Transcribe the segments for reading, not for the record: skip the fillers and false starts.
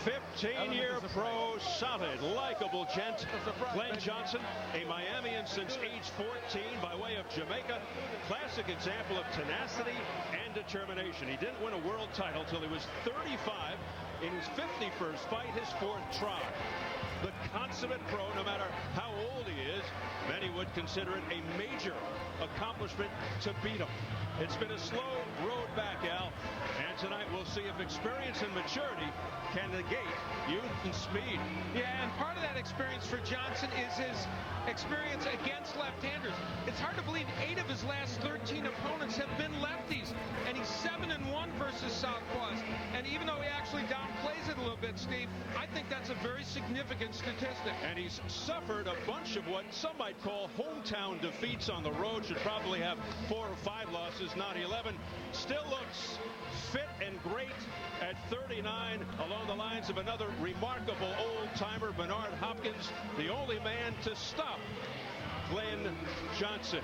15-year pro, solid, likable gent, Glen Johnson, a Miamian since age 14 by way of Jamaica. Classic example of tenacity and determination. He didn't win a world title till he was 35 in his 51st fight, his fourth try. The consummate pro, no matter how old he is, many would consider it a major accomplishment to beat him. It's been a slow road back, Al, and tonight we'll see if experience and maturity can negate youth and speed. Yeah, and part of that experience for Johnson is his experience against left-handers. It's hard to believe 8 of his last 13 opponents have been lefties, and he's 7-1 versus southpaws. And even though he actually downplays it a little bit, Steve, I think that's a very significant statistic. And he's suffered a bunch of what some might call hometown defeats on the road. Should probably have 4 or 5 losses, not 11. Still looks fit and great at 39, along the lines of another remarkable old-timer, Bernard Hopkins, the only man to stop Glen Johnson.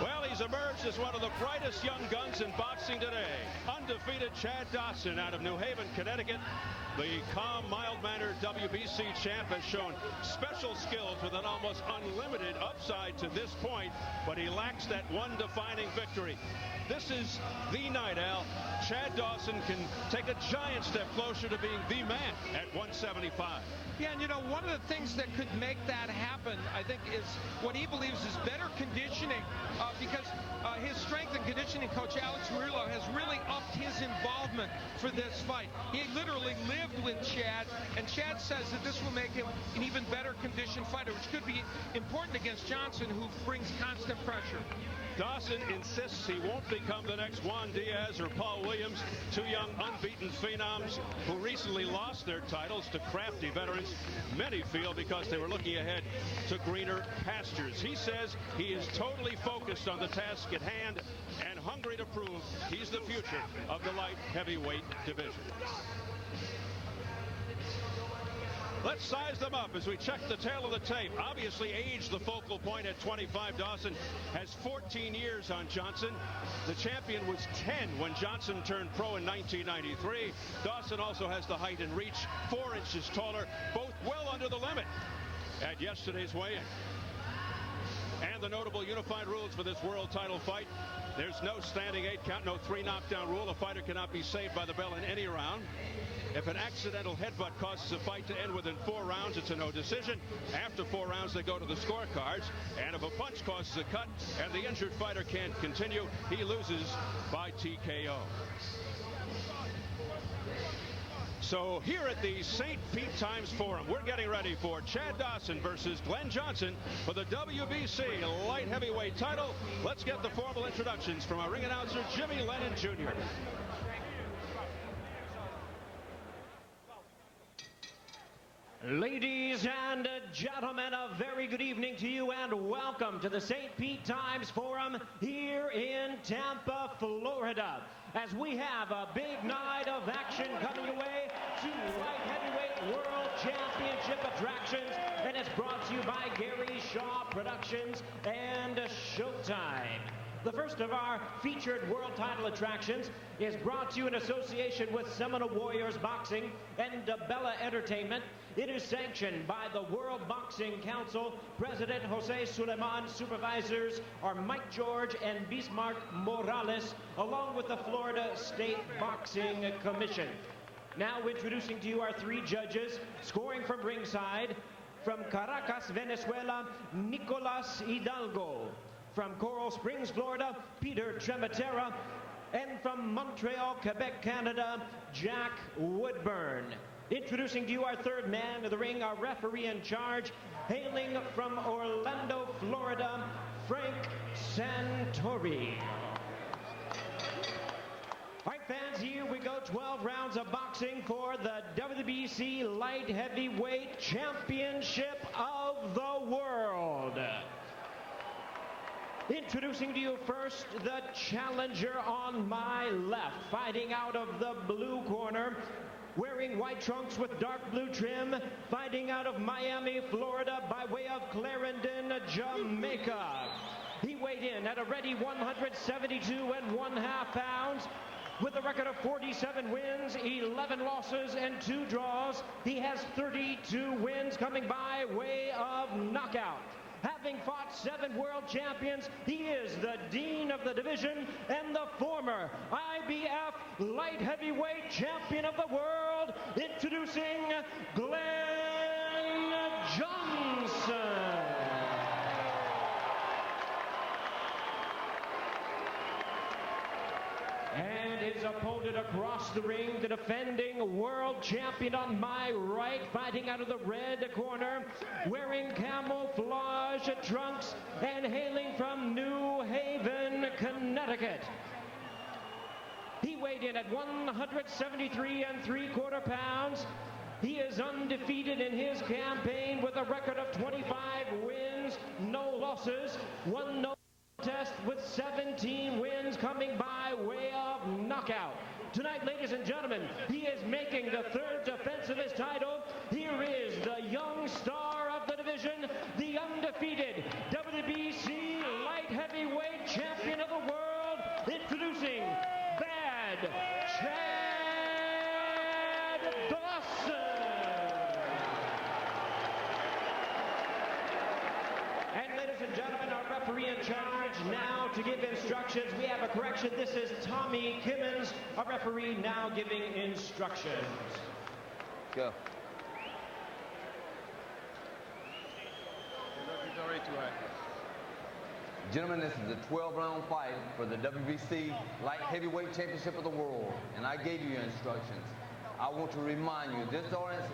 Well, he's emerged as one of the brightest young guns in boxing today. Undefeated Chad Dawson out of New Haven, Connecticut. The calm, mild-mannered WBC champ has shown special skills with an almost unlimited upside to this point, but he lacks that one defining victory. This is the night, Al. Chad Dawson can take a giant step closer to being the man at 175. Yeah, and you know, one of the things that could make that happen, I think, is what he believes is better conditioning, because his strength and conditioning coach, Alex Murillo, has really upped his involvement for this fight. He literally lived with Chad, and Chad says that this will make him an even better conditioned fighter, which could be important against Johnson, who brings constant pressure. Dawson insists he won't become the next Juan Diaz or Paul Williams, 2 young unbeaten phenoms who recently lost their titles to crafty veterans. Many feel because they were looking ahead to greener pastures. He says he is totally focused on the task at hand and hungry to prove he's the future of the light heavyweight division. Let's size them up as we check the tail of the tape. Obviously, age the focal point at 25. Dawson has 14 years on Johnson. The champion was 10 when Johnson turned pro in 1993. Dawson also has the height and reach, 4 inches taller, both well under the limit at yesterday's weigh-in. And the notable unified rules for this world title fight. There's no standing 8 count, no 3 knockdown rule. A fighter cannot be saved by the bell in any round. If an accidental headbutt causes a fight to end within 4 rounds, it's a no decision. After 4 rounds, they go to the scorecards. And if a punch causes a cut and the injured fighter can't continue, he loses by TKO. So here at the St. Pete Times Forum, we're getting ready for Chad Dawson versus Glen Johnson for the WBC light heavyweight title. Let's get the formal introductions from our ring announcer, Jimmy Lennon Jr. Ladies and gentlemen, a very good evening to you and welcome to the St. Pete Times Forum here in Tampa, Florida, as we have a big night of action coming your way, 2 light heavyweight world championship attractions, and it's brought to you by Gary Shaw Productions and Showtime. The first of our featured world title attractions is brought to you in association with Seminole Warriors Boxing and Bella Entertainment. It is sanctioned by the World Boxing Council. President Jose Suleiman, supervisors are Mike George and Bismarck Morales, along with the Florida State Boxing Commission. Now introducing to you our 3 judges, scoring from ringside, from Caracas, Venezuela, Nicolas Hidalgo. From Coral Springs, Florida, Peter Trematera. And from Montreal, Quebec, Canada, Jack Woodburn. Introducing to you our 3rd man of the ring, our referee in charge, hailing from Orlando, Florida, Frank Santori. All right, fans, here we go. 12 rounds of boxing for the WBC Light Heavyweight Championship of the World. Introducing to you first the challenger on my left, fighting out of the blue corner, wearing white trunks with dark blue trim, fighting out of Miami, Florida by way of Clarendon, Jamaica. He weighed in at a ready 172.5 pounds. With a record of 47 wins, 11 losses, and 2 draws, he has 32 wins coming by way of knockout. Having fought 7 world champions, he is the dean of the division and the former IBF light heavyweight champion of the world. Introducing Glen Johnson. And his opponent across the ring, the defending world champion on my right, fighting out of the red corner, wearing camouflage trunks and hailing from New Haven, Connecticut. He weighed in at 173.75 pounds. He is undefeated in his campaign with a record of 25 wins, no losses, 1 no contest with 17 wins coming by way of knockout. Tonight, ladies and gentlemen, he is making the 3rd defense of his title. Here is the young star of the division, the undefeated WBC light heavyweight champion of the world, introducing Bad Chad Dawson. And ladies and gentlemen, our referee in charge now to give instructions. We have a correction. This is Tommy Kimmons, our referee, now giving instructions. Go. Gentlemen, this is a 12-round fight for the WBC Light Heavyweight Championship of the World, and I gave you your instructions. I want to remind you, this audience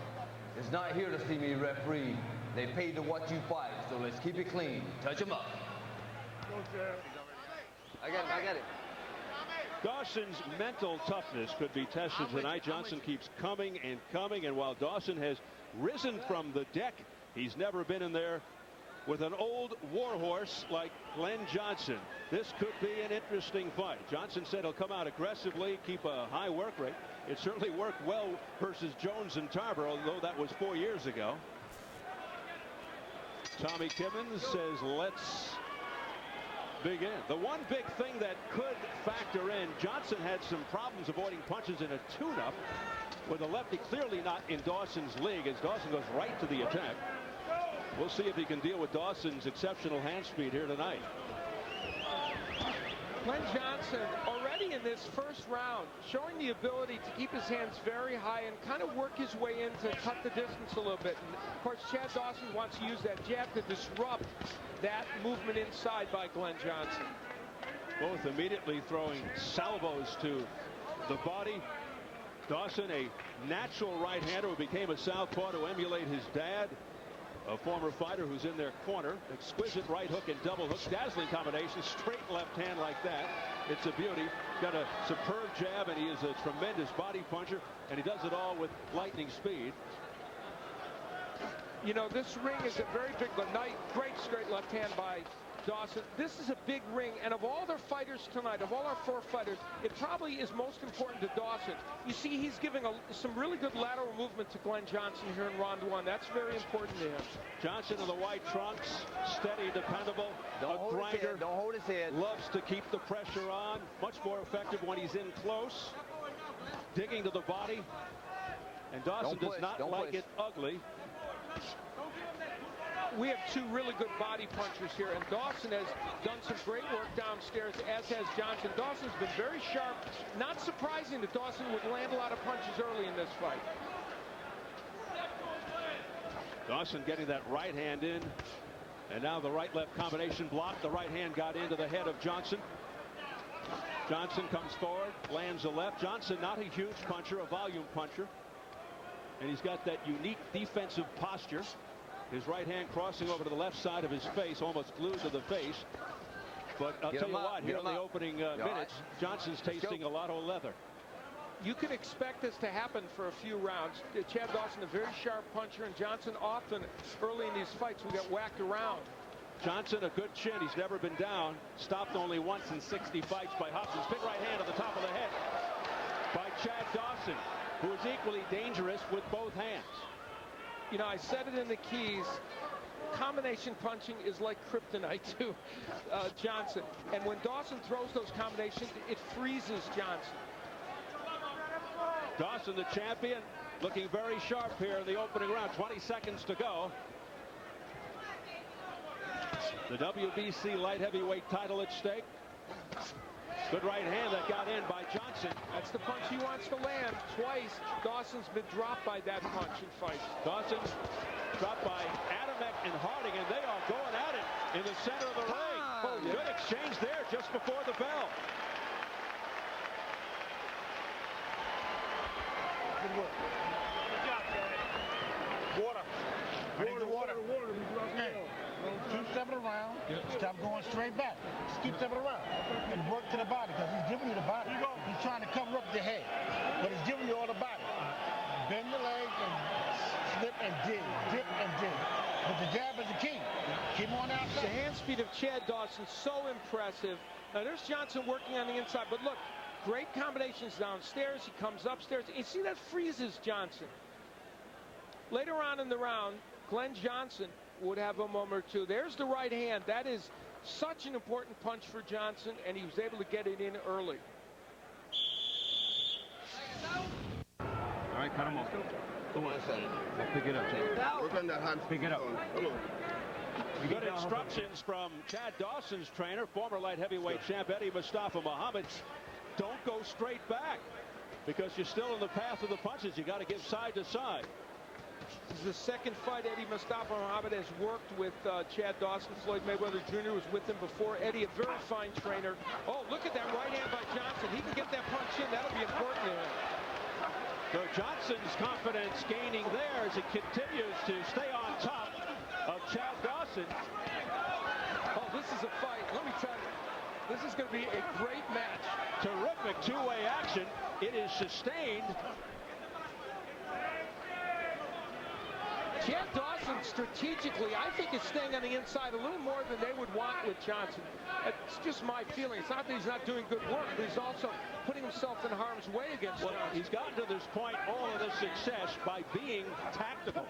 is not here to see me referee. They paid to watch you fight, so let's keep it clean. Touch them up. I got it. Dawson's mental toughness could be tested tonight. Johnson keeps coming and coming, and while Dawson has risen from the deck, he's never been in there with an old warhorse like Glen Johnson. This could be an interesting fight. Johnson said he'll come out aggressively, keep a high work rate. It certainly worked well versus Jones and Tarver, although that was 4 years ago. Tommy Kimmons says, let's begin. The one big thing that could factor in, Johnson had some problems avoiding punches in a tune-up with a lefty clearly not in Dawson's league as Dawson goes right to the attack. We'll see if he can deal with Dawson's exceptional hand speed here tonight. Glen Johnson already in this first round showing the ability to keep his hands very high and kind of work his way in to cut the distance a little bit. And of course, Chad Dawson wants to use that jab to disrupt that movement inside by Glen Johnson. Both immediately throwing salvos to the body. Dawson, a natural right-hander who became a southpaw to emulate his dad, a former fighter who's in their corner. Exquisite right hook and double hook, dazzling combination, straight left hand like that. It's a beauty. Got a superb jab, and he is a tremendous body puncher, and he does it all with lightning speed. You know, this ring is a very big, but great straight left hand by Dawson. This is a big ring, and of all their fighters tonight, of all our 4 fighters, it probably is most important to Dawson. You see, he's giving some really good lateral movement to Glen Johnson here in round 1. That's very important to him. Johnson in the white trunks, steady, dependable, a grinder. Don't hold his head. Loves to keep the pressure on. Much more effective when he's in close. Digging to the body. And Dawson does not like it ugly. We have 2 really good body punchers here, and Dawson has done some great work downstairs, as has Johnson. Dawson's been very sharp. Not surprising that Dawson would land a lot of punches early in this fight. Dawson getting that right hand in, and now the right-left combination blocked. The right hand got into the head of Johnson. Johnson comes forward, lands a left. Johnson not a huge puncher, a volume puncher, and he's got that unique defensive posture. His right hand crossing over to the left side of his face, almost glued to the face. But I'll tell you what, here in the opening minutes, Johnson's tasting a lot of leather. You can expect this to happen for a few rounds. Chad Dawson, a very sharp puncher, and Johnson often, early in these fights, will get whacked around. Johnson, a good chin. He's never been down. Stopped only once in 60 fights by Hopkins. Big right hand on the top of the head by Chad Dawson. who is equally dangerous with both hands. You know, I said it in the keys. Combination punching is like kryptonite to Johnson. And when Dawson throws those combinations, it freezes Johnson. Dawson, the champion, looking very sharp here in the opening round. 20 seconds to go. The WBC light heavyweight title at stake. Good right hand that got in by Johnson. That's the punch he wants to land. Twice, Dawson's been dropped by that punch in fights. Dawson dropped by Adamek and Harding, and they are going at it in the center of the ring. Oh, good exchange there just before the bell. Good work. Good job, Glen. Water. Water. Hey, keep stepping around. Stop going straight back. Just keep stepping around. And work to the body, because he's giving you the body. He's trying to cover up the head, but he's giving you all the body. Bend your legs and slip and dig. Dip and dig. But the jab is the key. Keep on outside. The hand speed of Chad Dawson, so impressive. Now there's Johnson working on the inside, but look, great combinations downstairs. He comes upstairs. You see, that freezes Johnson. Later on in the round, Glen Johnson would have a moment or two. There's the right hand. That is such an important punch for Johnson, and he was able to get it in early. All right, cut him off. Come on. I'll pick it up. Work on that hand. Pick it up. Come on. Good instructions from Chad Dawson's trainer, former light heavyweight champ Eddie Mustafa Muhammad. Don't go straight back, because you're still in the path of the punches. You got to give side to side. This is the second fight Eddie Mustafa Muhammad has worked with Chad Dawson. Floyd Mayweather Jr. was with him before. Eddie, a very fine trainer. Oh, look at that right hand by Johnson. He can get that punch in. That'll be important to him. So Johnson's confidence gaining there as he continues to stay on top of Chad Dawson. Oh, this is a fight. Let me tell you, this is going to be a great match. Terrific two-way action. It is sustained. Chad Dawson strategically, I think, is staying on the inside a little more than they would want with Johnson. It's just my feeling. It's not that he's not doing good work, but he's also putting himself in harm's way against Johnson. He's gotten to this point, all of this success, by being tactical.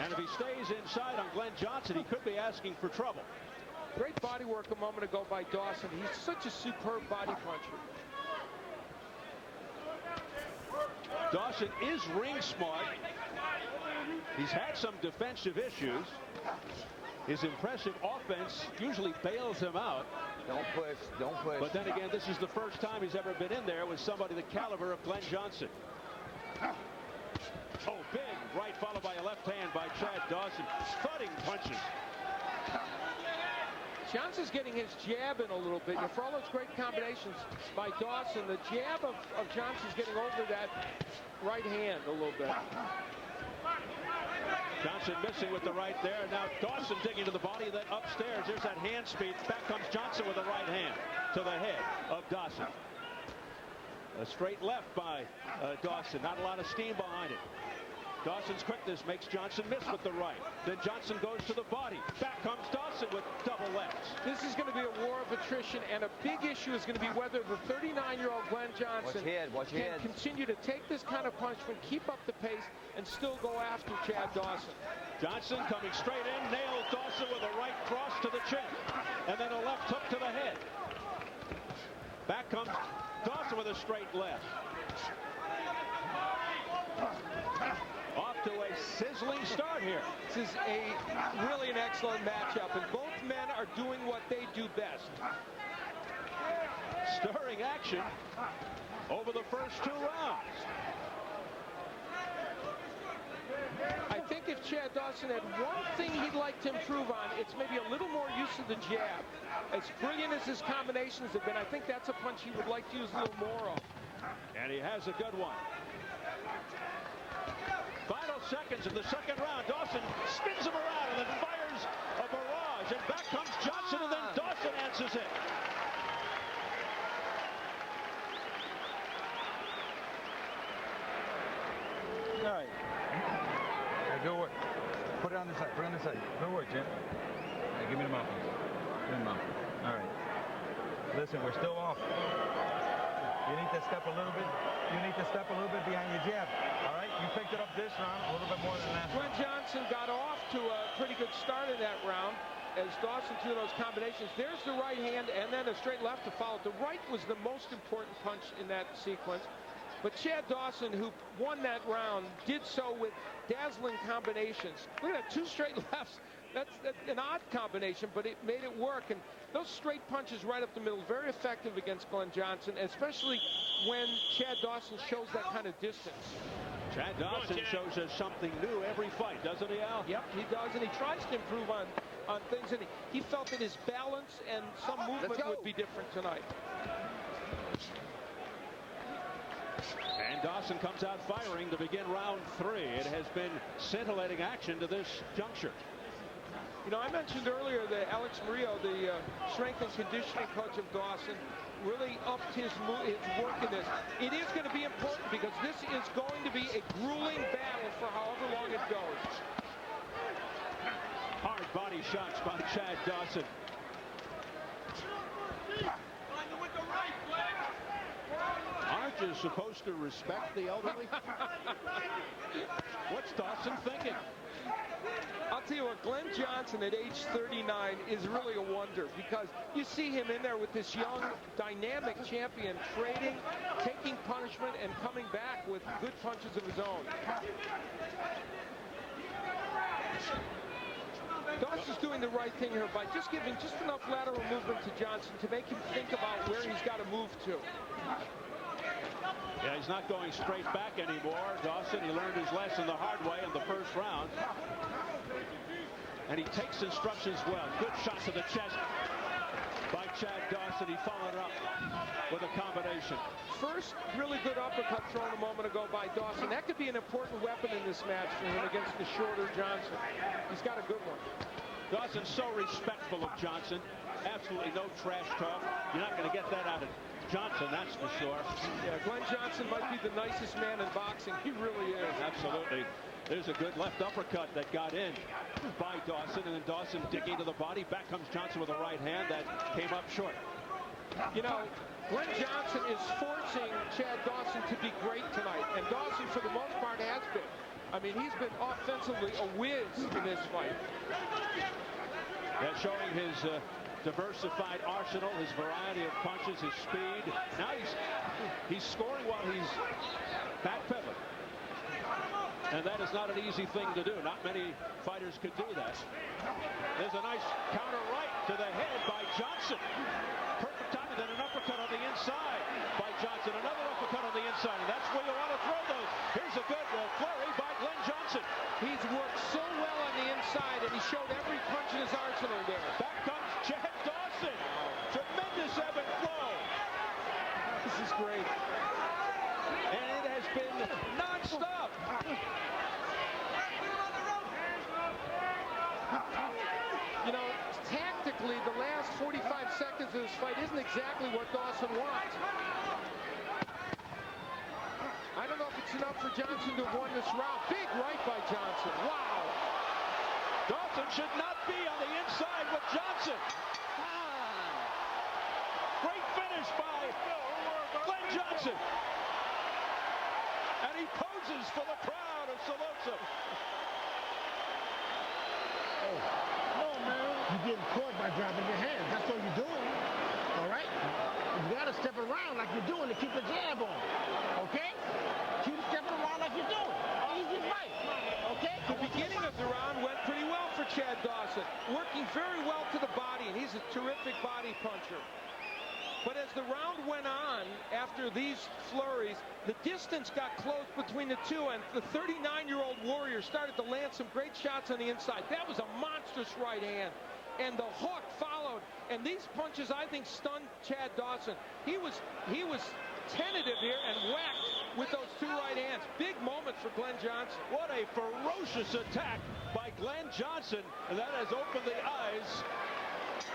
And if he stays inside on Glen Johnson, he could be asking for trouble. Great body work a moment ago by Dawson. He's such a superb body puncher. Dawson is ring smart. He's had some defensive issues. His impressive offense usually bails him out. Don't push. Don't push. But then again, this is the first time he's ever been in there with somebody the caliber of Glen Johnson. Oh, big right followed by a left hand by Chad Dawson. Thudding punches. Johnson's getting his jab in a little bit. For all those great combinations by Dawson, the jab of Johnson's getting over that right hand a little bit. Johnson missing with the right there. Now Dawson digging to the body, then upstairs. There's that hand speed. Back comes Johnson with the right hand to the head of Dawson. A straight left by Dawson. Not a lot of steam behind it. Dawson's quickness makes Johnson miss with the right. Then Johnson goes to the body. Back comes Dawson with double lefts. This is going to be a war of attrition, and a big issue is going to be whether the 39-year-old Glen Johnson can continue to take this kind of punishment, keep up the pace, and still go after Chad Dawson. Johnson coming straight in, nails Dawson with a right cross to the chin, and then a left hook to the head. Back comes Dawson with a straight left. Off to a sizzling start here. This is really an excellent matchup, and both men are doing what they do best. Stirring action over the first two rounds. I think if Chad Dawson had one thing he'd like to improve on, it's maybe a little more use of the jab. As brilliant as his combinations have been, I think that's a punch he would like to use a little more of. And he has a good one. Final seconds of the second round. Dawson spins him around and then fires a barrage. And back comes Johnson, and then Dawson answers it. All right. Hey, good work. Put it on this side. Put it on this side. Good work, Jim. Hey, give me the mouthpiece. Give me the mouthpiece. All right. Listen, we're still off. You need to step a little bit. You need to step a little bit behind your jab. All right? You picked it up this round a little bit more than last Glen round. Johnson got off to a pretty good start in that round as Dawson threw those combinations. There's the right hand and then a straight left to follow. The right was the most important punch in that sequence. But Chad Dawson, who won that round, did so with dazzling combinations. Look at that, 2 straight lefts. That's an odd combination, but it made it work. And those straight punches right up the middle, very effective against Glen Johnson, especially when Chad Dawson shows that kind of distance. Chad Dawson shows us something new every fight, doesn't he, Al? Yep, he does, and he tries to improve on things, and he felt that his balance and some movement would be different tonight. And Dawson comes out firing to begin round 3. It has been scintillating action to this juncture. You know, I mentioned earlier that Alex Murillo, the strength and conditioning coach of Dawson, really upped his work in this. It is going to be important because this is going to be a grueling battle for however long it goes. Hard body shots by Chad Dawson. Aren't you supposed to respect the elderly? What's Dawson thinking? I'll tell you what, Glen Johnson at age 39 is really a wonder because you see him in there with this young, dynamic champion trading, taking punishment, and coming back with good punches of his own. Dawson's doing the right thing here by just giving just enough lateral movement to Johnson to make him think about where he's got to move to. Yeah, he's not going straight back anymore. Dawson, he learned his lesson the hard way in the first round. And he takes instructions well. Good shot to the chest by Chad Dawson. He followed up with a combination. First really good uppercut thrown a moment ago by Dawson. That could be an important weapon in this match for him against the shorter Johnson. He's got a good one. Dawson's so respectful of Johnson. Absolutely no trash talk. You're not going to get that out of Johnson, that's for sure. Yeah, Glen Johnson might be the nicest man in boxing. He really is. Absolutely. There's a good left uppercut that got in by Dawson, and then Dawson digging to the body. Back comes Johnson with a right hand that came up short. You know, Glen Johnson is forcing Chad Dawson to be great tonight, and Dawson, for the most part, has been. I mean, he's been offensively a whiz in this fight. Yeah, showing his diversified arsenal, his variety of punches, his speed. Now he's scoring while he's backpedaling. And that is not an easy thing to do. Not many fighters could do that. There's a nice counter right to the head by Johnson. Perfect timing, then an uppercut on the inside by Johnson. Another uppercut on the inside, and that's where you want to throw those. Here's a good flurry by Glen Johnson. He's worked so well on the inside, and he showed every punch in his arsenal there. Back comes Chad Dawson. Tremendous ebb and flow. This is great. And it has been non-stop. You know, tactically, the last 45 seconds of this fight isn't exactly what Dawson wants. I don't know if it's enough for Johnson to have won this round. Big right by Johnson. Wow. Dawson should not be on the inside with Johnson. Great finish by Glen Johnson. And he poses for the crowd of Salosa. No, man. You're getting caught by dropping your hands. That's all you're doing. All right? You got to step around like you're doing to keep the jab on. Okay? Keep stepping around like you're doing. Easy fight. Okay? The beginning of the round went pretty well for Chad Dawson. Working very well to the body, and he's a terrific body puncher. But as the round went on, after these flurries, the distance got close between the two, and the 39-year-old warrior started to land some great shots on the inside. That was a monstrous right hand. And the hook followed, and these punches, I think, stunned Chad Dawson. He was tentative here and whacked with those two right hands. Big moment for Glen Johnson. What a ferocious attack by Glen Johnson. And that has opened the eyes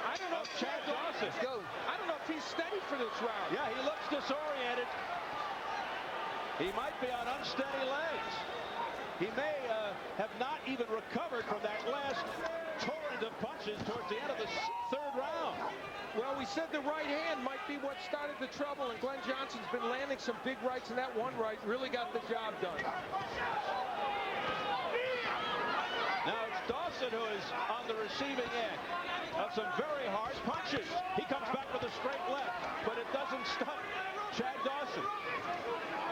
I don't know of Chad Dawson. I don't know if he's steady for this round. Yeah, he looks disoriented. He might be on unsteady legs. He may have not even recovered from that last torrent of punches towards the end of the third round. Well, we said the right hand might be what started the trouble, and Glen Johnson's been landing some big rights, and that one right really got the job done. Now it's Dawson who is on the receiving end of some very hard punches. He comes back with a straight left, but it doesn't stop Chad Dawson.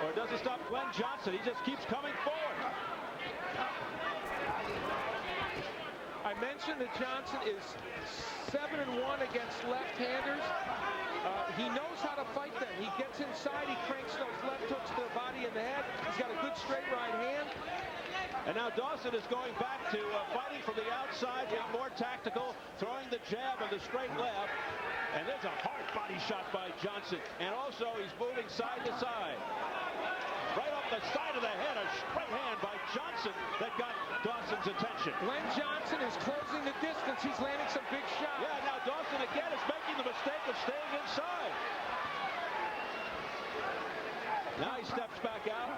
Or it doesn't stop Glen Johnson. He just keeps coming forward. I mentioned that Johnson is 7-1 against left-handers. He knows how to fight them. He gets inside, he cranks those left hooks to the body and the head. He's got a good straight right hand. And now Dawson is going back to fighting from the outside, being more tactical, throwing the jab and the straight left. And there's a hard body shot by Johnson. And also he's moving side to side. Right off the side of the head, a straight hand by Johnson that got Dawson's attention. Glen Johnson is closing the distance. He's landing some big shots. Yeah, now Dawson again is making the mistake of staying inside. Now he steps back out.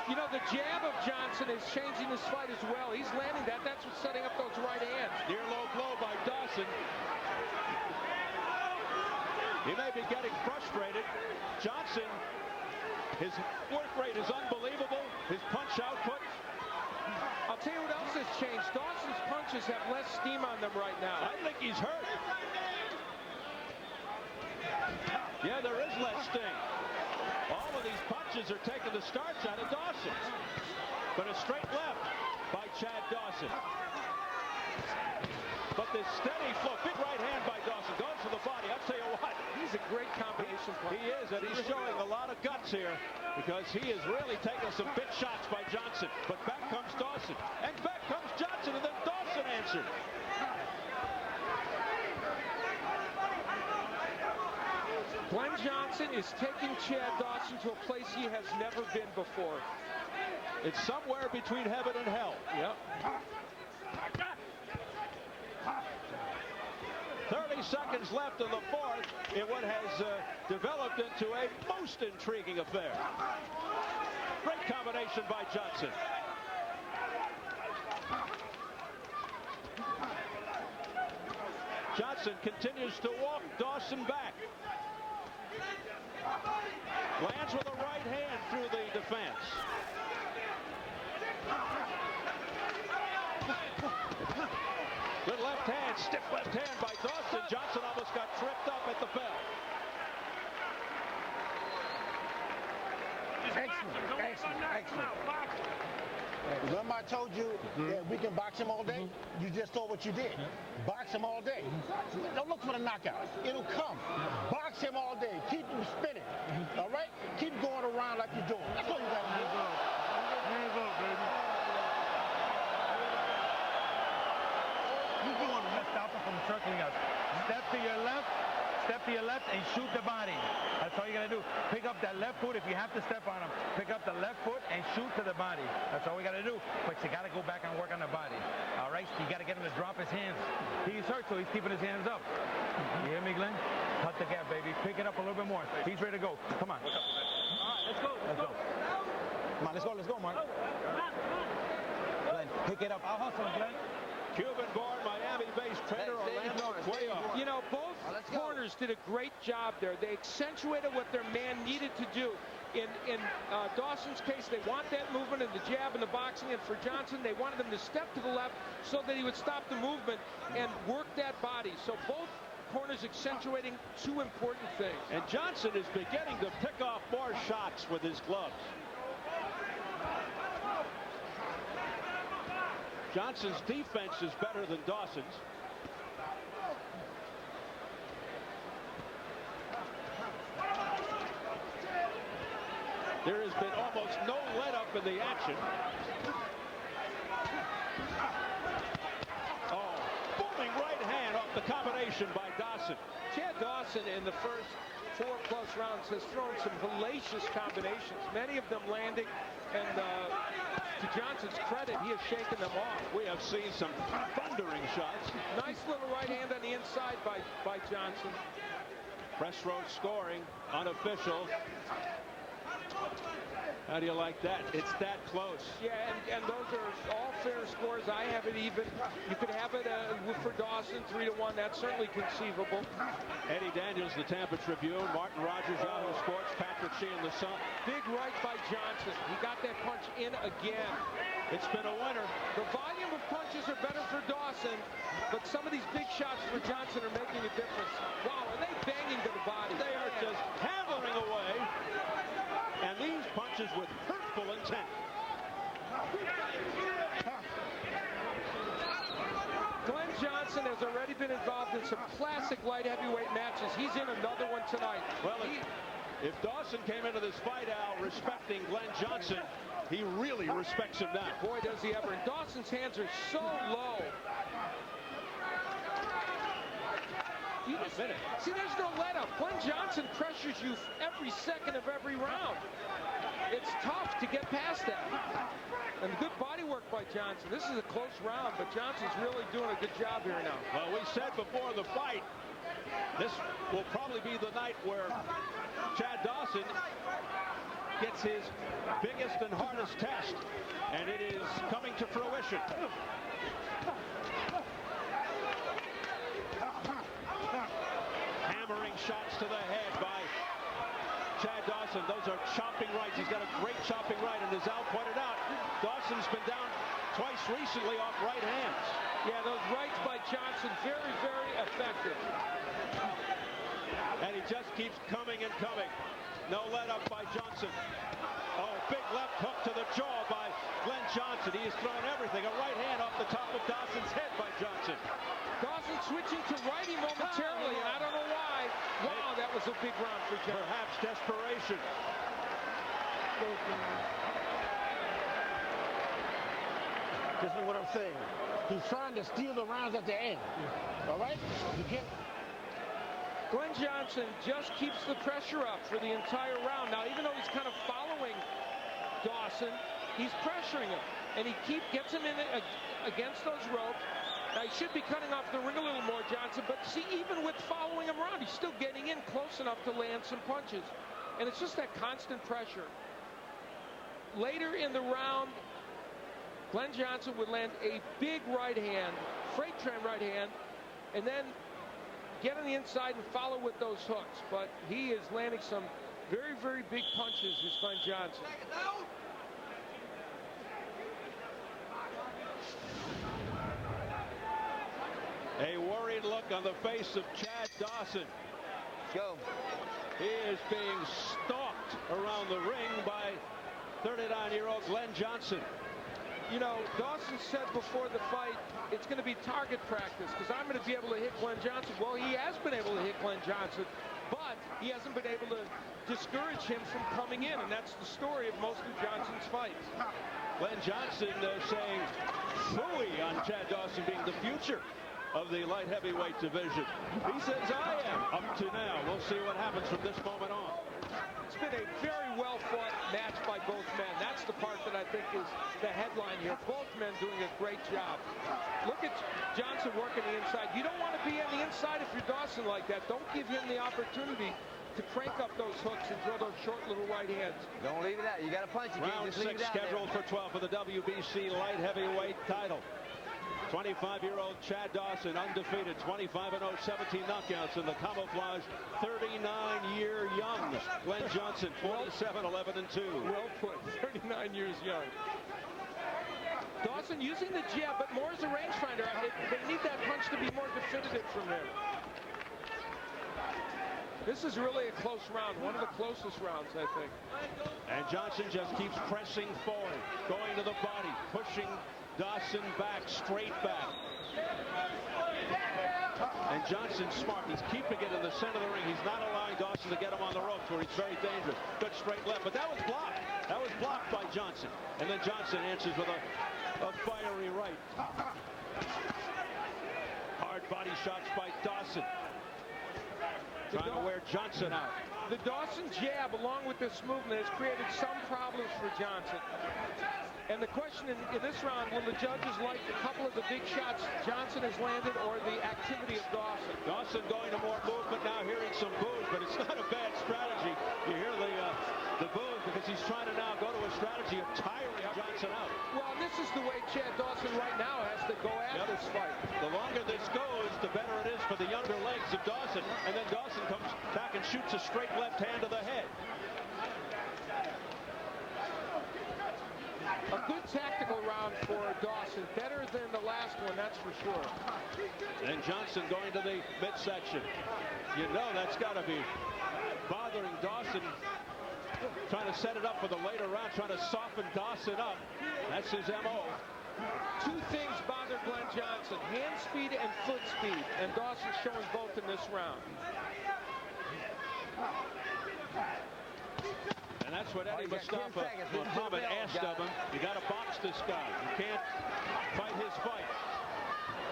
You know, the jab of Johnson is changing this fight as well. He's landing that. That's what's setting up those right hands. Near low blow by Dawson. He may be getting frustrated. Johnson, his work rate is unbelievable. His punch output. I'll tell you what else has changed. Dawson's punches have less steam on them right now. I think he's hurt. Yeah, there is less sting. All of these punches are taking the starch out of Dawson. But a straight left by Chad Dawson. But this steady flow, big right hand by Dawson, goes for the body. I'll tell you what. He's a great combination player. He is, and he's showing a lot of guts here because he is really taking some big shots by Johnson. But back comes Dawson, and back comes Johnson, and then Dawson answered. Glen Johnson is taking Chad Dawson to a place he has never been before. It's somewhere between heaven and hell. Yep. 30 seconds left in the fourth in what has developed into a most intriguing affair. Great combination by Johnson. Johnson continues to walk Dawson back. Lands with a right hand through the defense. Good left hand, stiff left hand by Dawson. Johnson almost got tripped up at the bell. Excellent. Remember I told you that we can box him all day? You just saw what you did. Box him all day. Don't look for the knockout. It'll come. Box him all day. Keep him spinning. All right? Keep going around like you're doing. That's all you got to do. Hands up, baby. You're doing it. Stop him from circling us. Step to your left and shoot the body. That's all you got to do. Pick up that left foot. If you have to step on him, pick up the left foot and shoot to the body. That's all we got to do. But you got to go back and work on the body. All right? You got to get him to drop his hands. He's hurt, so he's keeping his hands up. You hear me, Glenn? Cut the gap, baby. Pick it up a little bit more. He's ready to go. Come on. All right, let's go. Come on, let's go, Mark. Glenn, pick it up. I'll hustle, Glenn. Cuban-born, Miami-based trainer Orlando Cuellar. You know, both corners did a great job there. They accentuated what their man needed to do. In Dawson's case, they want that movement and the jab and the boxing. And for Johnson, they wanted him to step to the left so that he would stop the movement and work that body. So both corners accentuating two important things. And Johnson is beginning to pick off more shots with his gloves. Johnson's defense is better than Dawson's. There has been almost no let-up in the action. Oh, booming right hand off the combination by Dawson. Chad Dawson in the first 4+ rounds has thrown some hellacious combinations, many of them landing, and to Johnson's credit, he has shaken them off. We have seen some thundering shots. Nice little right hand on the inside by Johnson. Press road scoring, unofficial. How do you like that? It's that close. Yeah, and those are all fair scores. I have it even. You could have it with for Dawson, 3-1. That's certainly conceivable. Eddie Daniels, the Tampa Tribune. Martin Rogers, Yahoo Sports. Patrick Sheehan, the Sun. Big right by Johnson. He got that punch in again. It's been a winner. The volume of punches are better for Dawson, but some of these big shots for Johnson are making a difference. Wow, are they banging to the body? They are just hammering away. And these punches with hurtful intent. Glen Johnson has already been involved in some classic light heavyweight matches. He's in another one tonight. Well, if Dawson came into this fight, Al, respecting Glen Johnson, he really respects him now. Boy, does he ever. And Dawson's hands are so low. See, there's no let-up. Glen Johnson pressures you every second of every round. It's tough to get past that. And good body work by Johnson. This is a close round, but Johnson's really doing a good job here now. Well, we said before the fight, this will probably be the night where Chad Dawson gets his biggest and hardest test, and it is coming to fruition. Hammering shots to the head by Chad Dawson. Those are chopping rights. He's got a great chopping right, and as Al pointed out, Dawson's been down twice recently off right hands. Yeah, those rights by Johnson, very, very effective. And he just keeps coming and coming. No let up by Johnson. Oh, big left hook to the jaw by Glen Johnson. He has thrown everything. A right hand off the top of Dawson's head by Johnson. Dawson switching to righty momentarily, and I don't know why. Wow, that was a big round for Johnson. Perhaps desperation. This is what I'm saying. He's trying to steal the rounds at the end. All right? You can't. Glen Johnson just keeps the pressure up for the entire round. Now, even though he's kind of following Dawson, he's pressuring him. And he gets him in against those ropes. Now, he should be cutting off the ring a little more, Johnson. But see, even with following him around, he's still getting in close enough to land some punches. And it's just that constant pressure. Later in the round, Glen Johnson would land a big right hand, freight train right hand, and then get on the inside and follow with those hooks. But he is landing some very, very big punches, this Glen Johnson. A worried look on the face of Chad Dawson. Go. He is being stalked around the ring by 39-year-old Glen Johnson. You know, Dawson said before the fight, it's going to be target practice because I'm going to be able to hit Glen Johnson. Well, he has been able to hit Glen Johnson, but he hasn't been able to discourage him from coming in, and that's the story of most of Johnson's fights. Glen Johnson saying phooey on Chad Dawson being the future of the light heavyweight division. He says, I am up to now. We'll see what happens from this moment on. It's been a very well-fought match by both men. That's the part that I think is the headline here. Both men doing a great job. Look at Johnson working the inside. You don't want to be on the inside if you're Dawson like that. Don't give him the opportunity to crank up those hooks and throw those short little right hands. Don't leave it out. You got to punch. You can't Round just leave 6 it out scheduled there. for 12 for the WBC light heavyweight title. 25-year-old Chad Dawson, undefeated, 25-0, 17 knockouts in the camouflage, 39-year young Glen Johnson, 47, 11-2. Well put, 39 years young. Dawson using the jab, but more as a rangefinder. They need that punch to be more definitive from him. This is really a close round, one of the closest rounds, I think. And Johnson just keeps pressing forward, going to the body, pushing Dawson back, straight back. And Johnson's smart. He's keeping it in the center of the ring. He's not allowing Dawson to get him on the ropes where he's very dangerous. Good straight left, but that was blocked. That was blocked by Johnson. And then Johnson answers with a fiery right. Hard body shots by Dawson. Trying to wear Johnson out. The Dawson jab, along with this movement, has created some problems for Johnson. And the question in this round, will the judges like a couple of the big shots Johnson has landed or the activity of Dawson? Dawson going to more movement now, hearing some boos, but it's not a bad strategy. You hear the boos because he's trying to now go to a strategy of tiring Johnson out. Well, this is the way Chad Dawson right now has to go at this fight. The longer this goes, for the younger legs of Dawson, and then Dawson comes back and shoots a straight left hand to the head. A good tactical round for Dawson. Better than the last one, that's for sure. And Johnson going to the midsection. You know that's got to be bothering Dawson. Trying to set it up for the later round, trying to soften Dawson up. That's his M.O. Two things bother Glen Johnson, hand speed and foot speed, and Dawson's showing both in this round. And that's what Eddie Mustafa Muhammad asked of him. You got to box this guy. You can't fight his fight.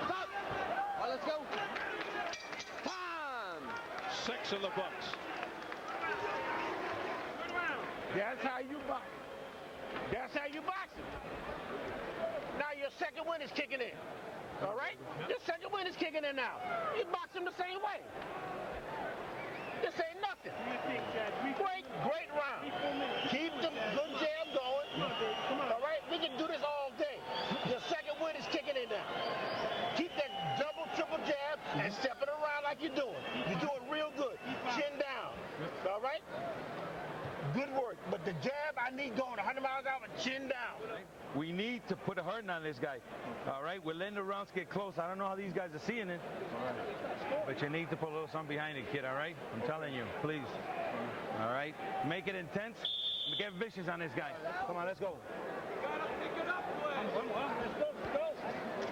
Stop. All right, let's go. Time. 6 in the books. That's how you box. That's how you box it. Now your second win is kicking in. All right? Your second win is kicking in now. You box him the same way. This ain't nothing. Great round. Keep the good jab going. All right? We can do this all day. Your second win is kicking in now. Keep that double, triple jab and step it around like you're doing. You're doing real good. Chin down. All right? Good work. But the jab I need going 100 miles an hour, chin down. We need to put a hurting on this guy. All right, we're letting the rounds get close. I don't know how these guys are seeing it, but you need to put a little something behind it, kid. All right, I'm telling you, please. All right, make it intense. Get vicious on this guy. Come on, let's go.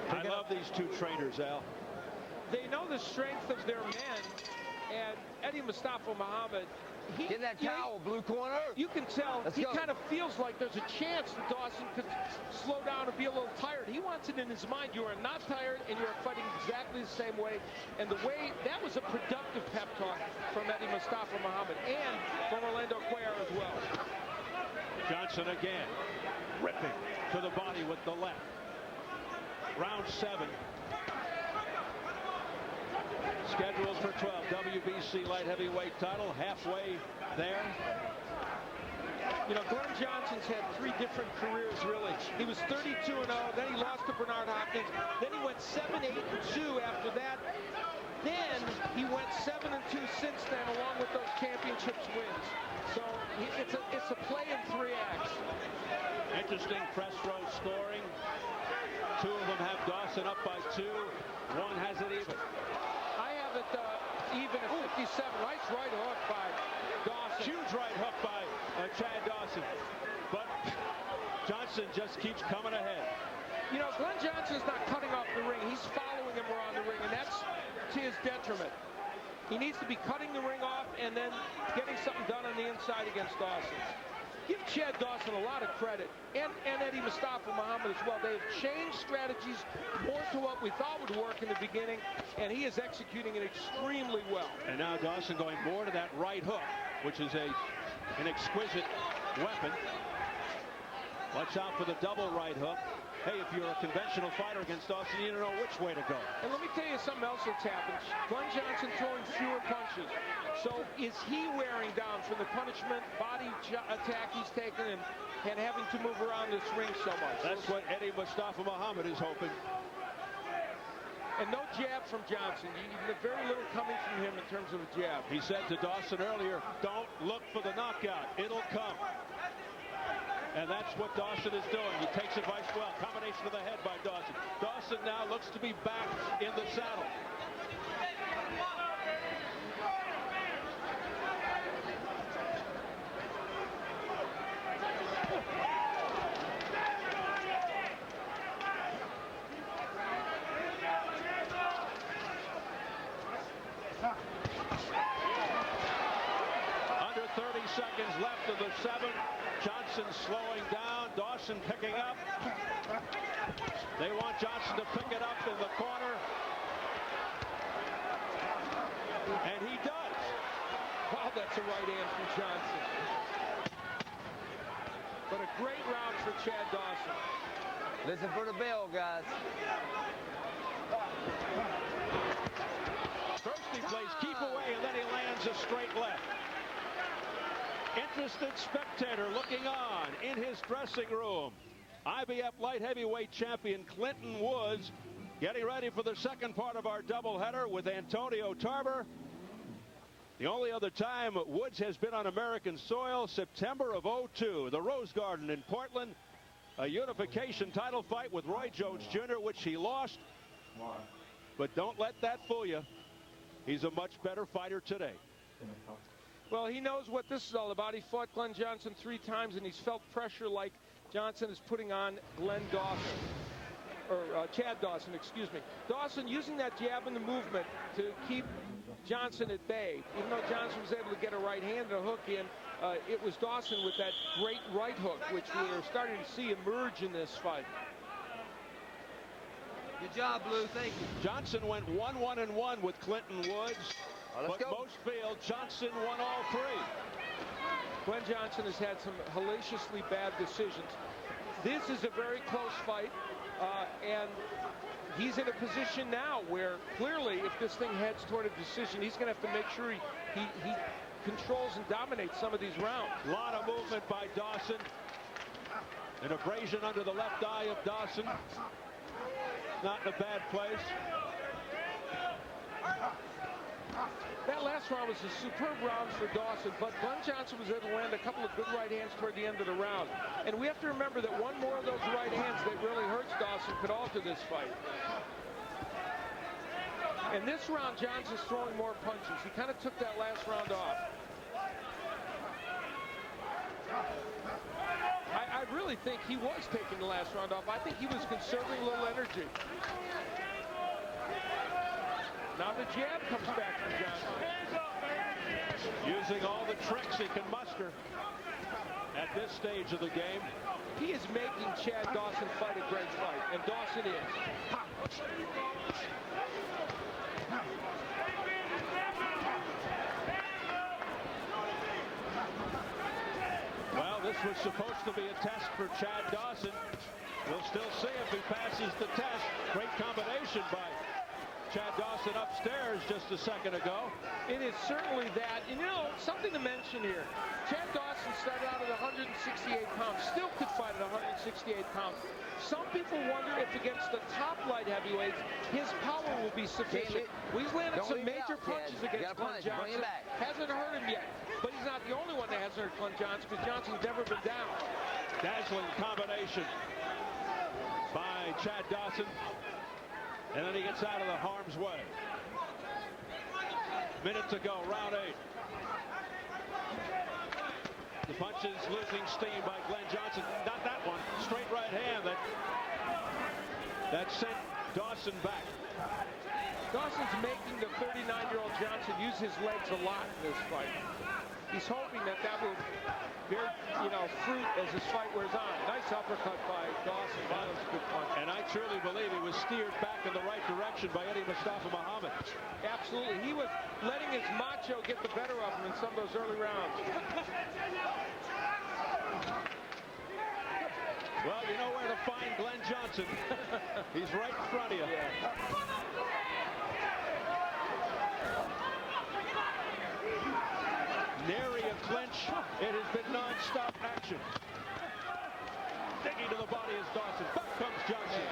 I love these two trainers, Al. They know the strength of their men, and Eddie Mustafa Muhammad, Get that towel, blue corner. you can tell Let's he go. kind of feels like there's a chance that Dawson could slow down and be a little tired. He wants it in his mind. You are not tired, and you are fighting exactly the same way. And the way, that was a productive pep talk from Eddie Mustafa Muhammad and from Orlando Cuellar as well. Johnson again, ripping to the body with the left. Round 7. Scheduled for 12. WBC light heavyweight title, halfway there. You know, Glen Johnson's had 3 different careers, really. He was 32-0, then he lost to Bernard Hopkins. Then he went 7-8-2 after that. Then he went 7-2 since then, along with those championships wins. So it's a play in 3 acts. Interesting press row scoring. 2 of them have Dawson up by 2. 1 has it even. I have it even at 57. Nice right hook by Dawson. Huge right hook by Chad Dawson. But Johnson just keeps coming ahead. You know, Glen Johnson's not cutting off the ring. He's following him around the ring, and that's to his detriment. He needs to be cutting the ring off and then getting something done on the inside against Dawson. Give Chad Dawson a lot of credit, and Eddie Mustafa Muhammad as well. They've changed strategies more to what we thought would work in the beginning, and he is executing it extremely well. And now Dawson going more to that right hook, which is an exquisite weapon. Watch out for the double right hook. Hey, if you're a conventional fighter against Dawson, you don't know which way to go. And let me tell you something else that's happened. Glen Johnson throwing fewer punches. So is he wearing down from the punishment, body attack he's taken and having to move around this ring so much? That's what Eddie Mustafa Muhammad is hoping. And no jab from Johnson. Very little coming from him in terms of a jab. He said to Dawson earlier, don't look for the knockout. It'll come. And that's what Dawson is doing. He takes advice well. Combination of the head by Dawson. Dawson now looks to be back in the saddle. Under 30 seconds left of the 7th. Johnson slowing down. Dawson picking up. They want Johnson to pick it up in the corner. And he does. Wow, that's a right hand from Johnson. But a great round for Chad Dawson. Listen for the bell, guys. First he plays keep away, and then he lands a straight left. Interested spectator looking on in his dressing room. IBF light heavyweight champion Clinton Woods Getting ready for the second part of our doubleheader with Antonio Tarver. The only other time Woods has been on American soil, September of '02, the Rose Garden in Portland, a unification title fight with Roy Jones Jr., which he lost. But don't let that fool you. He's a much better fighter today. Well, he knows what this is all about. He fought Glen Johnson 3 times, and he's felt pressure like Johnson is putting on Glen Dawson. Or Chad Dawson, excuse me. Dawson using that jab in the movement to keep Johnson at bay. Even though Johnson was able to get a right hand and a hook in, it was Dawson with that great right hook, which we are starting to see emerge in this fight. Good job, Blue. Thank you. Johnson went 1-1-1 with Clinton Woods, but most feel Johnson won all 3. Glen Johnson has had some hellaciously bad decisions. This is a very close fight, and he's in a position now where clearly if this thing heads toward a decision, he's going to have to make sure he controls and dominates some of these rounds. A lot of movement by Dawson. An abrasion under the left eye of Dawson. Not in a bad place. That last round was a superb round for Dawson, but Glen Johnson was able to land a couple of good right hands toward the end of the round. And we have to remember that one more of those right hands that really hurts Dawson could alter this fight. And this round, Johnson's throwing more punches. He kind of took that last round off. I really think he was taking the last round off. I think he was conserving a little energy. Now the jab comes back from Johnson. Using all the tricks he can muster at this stage of the game. He is making Chad Dawson fight a great fight, and Dawson is. Well, this was supposed to be a test for Chad Dawson. We'll still see if he passes the test. Great combination by Chad Dawson upstairs just a second ago. It is certainly that. And you know, something to mention here. Chad Dawson started out at 168 pounds, still could fight at 168 pounds. Some people wonder if against the top light heavyweights, his power will be sufficient. Well, he's landed some major punches against Glen Johnson. Hasn't hurt him yet. But he's not the only one that hasn't hurt Glen Johnson, because Johnson's never been down. Dazzling combination by Chad Dawson. And then he gets out of the harm's way. Minute to go, round 8. The punches losing steam by Glen Johnson. Not that one. Straight right hand that sent Dawson back. Dawson's making the 39-year-old Johnson use his legs a lot in this fight. He's hoping that will bear, fruit as this fight wears on. Nice uppercut by Dawson. That was a good punch. And I truly believe he was steered back in the right direction by Eddie Mustafa Muhammad. Absolutely. He was letting his macho get the better of him in some of those early rounds. Well, you know where to find Glen Johnson. He's right in front of you. Nary a clinch. It has been non-stop action. Digging to the body is Dawson. Back comes Johnson.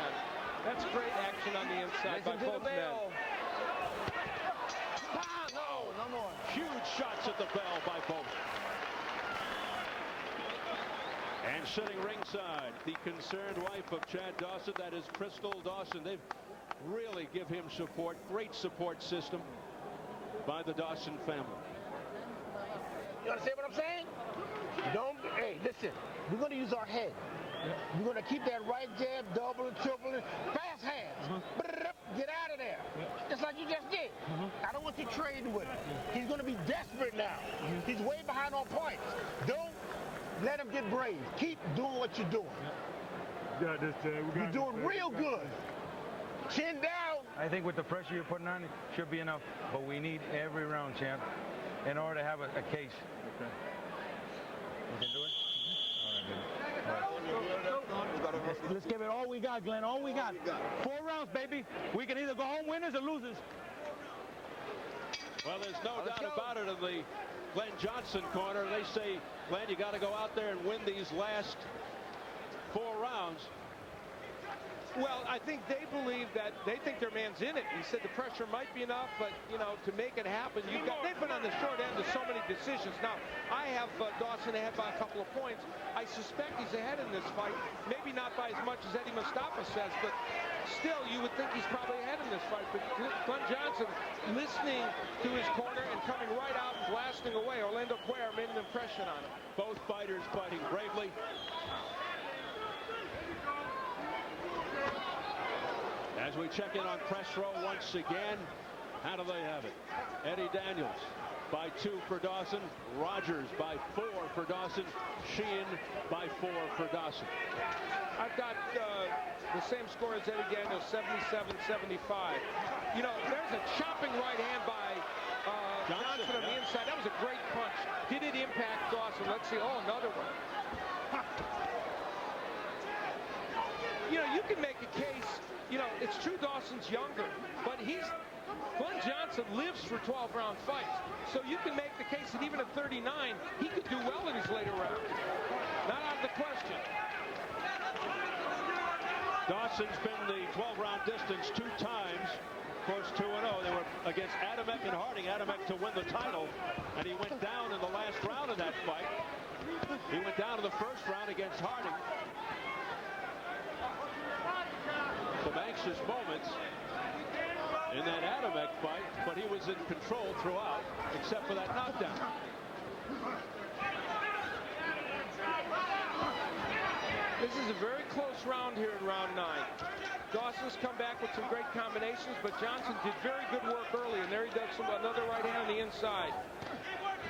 That's great action on the inside by both men. No more. Huge shots at the bell by both. And sitting ringside, the concerned wife of Chad Dawson, that is Crystal Dawson. They really give him support. Great support system by the Dawson family. You understand what I'm saying? Hey, listen, we're going to use our head. We're going to keep that right jab, double and triple, fast hands. Get out of there. Just like you just did. I don't want you trading with him. He's going to be desperate now. He's way behind on points. Don't let him get brave. Keep doing what you're doing. You're doing real good. Chin down. I think with the pressure you're putting on, it should be enough. But we need every round, champ, in order to have a case. Okay. You can do it? All right, let's give it all we got, Glenn. All we got. 4 rounds, baby. We can either go home winners or losers. Well, there's no doubt about it in the Glen Johnson corner. They say, Glenn, you got to go out there and win these last 4 rounds. Well, I think they believe that they think their man's in it. He said the pressure might be enough, but, you know, to make it happen, they've been on the short end of so many decisions. Now, I have Dawson ahead by a couple of points. I suspect he's ahead in this fight. Maybe not by as much as Eddie Mustafa says, but still, you would think he's probably ahead in this fight. But Glen Johnson listening to his corner and coming right out and blasting away. Orlando Cuellar made an impression on him. Both fighters fighting bravely. As we check in on press row once again, how do they have it? Eddie Daniels by 2 for Dawson. Rogers by 4 for Dawson. Sheehan by 4 for Dawson. I've got the same score as Eddie Daniels, 77-75. You know, there's a chopping right hand by Johnson on the inside. That was a great punch. Did it impact Dawson? Let's see. Oh, another one. You know, you can make a case. You know, it's true Dawson's younger, but Glen Johnson lives for 12-round fights. So you can make the case that even at 39, he could do well in his later rounds. Not out of the question. Dawson's been the 12-round distance 2 times. Of course, 2-0. They were against Adamek and Harding. Adamek to win the title, and he went down in the last round of that fight. He went down in the first round against Harding. Some anxious moments in that Adamek fight, but he was in control throughout, except for that knockdown. This is a very close round here in round 9. Dawson's come back with some great combinations, but Johnson did very good work early, and there he does another right hand on the inside.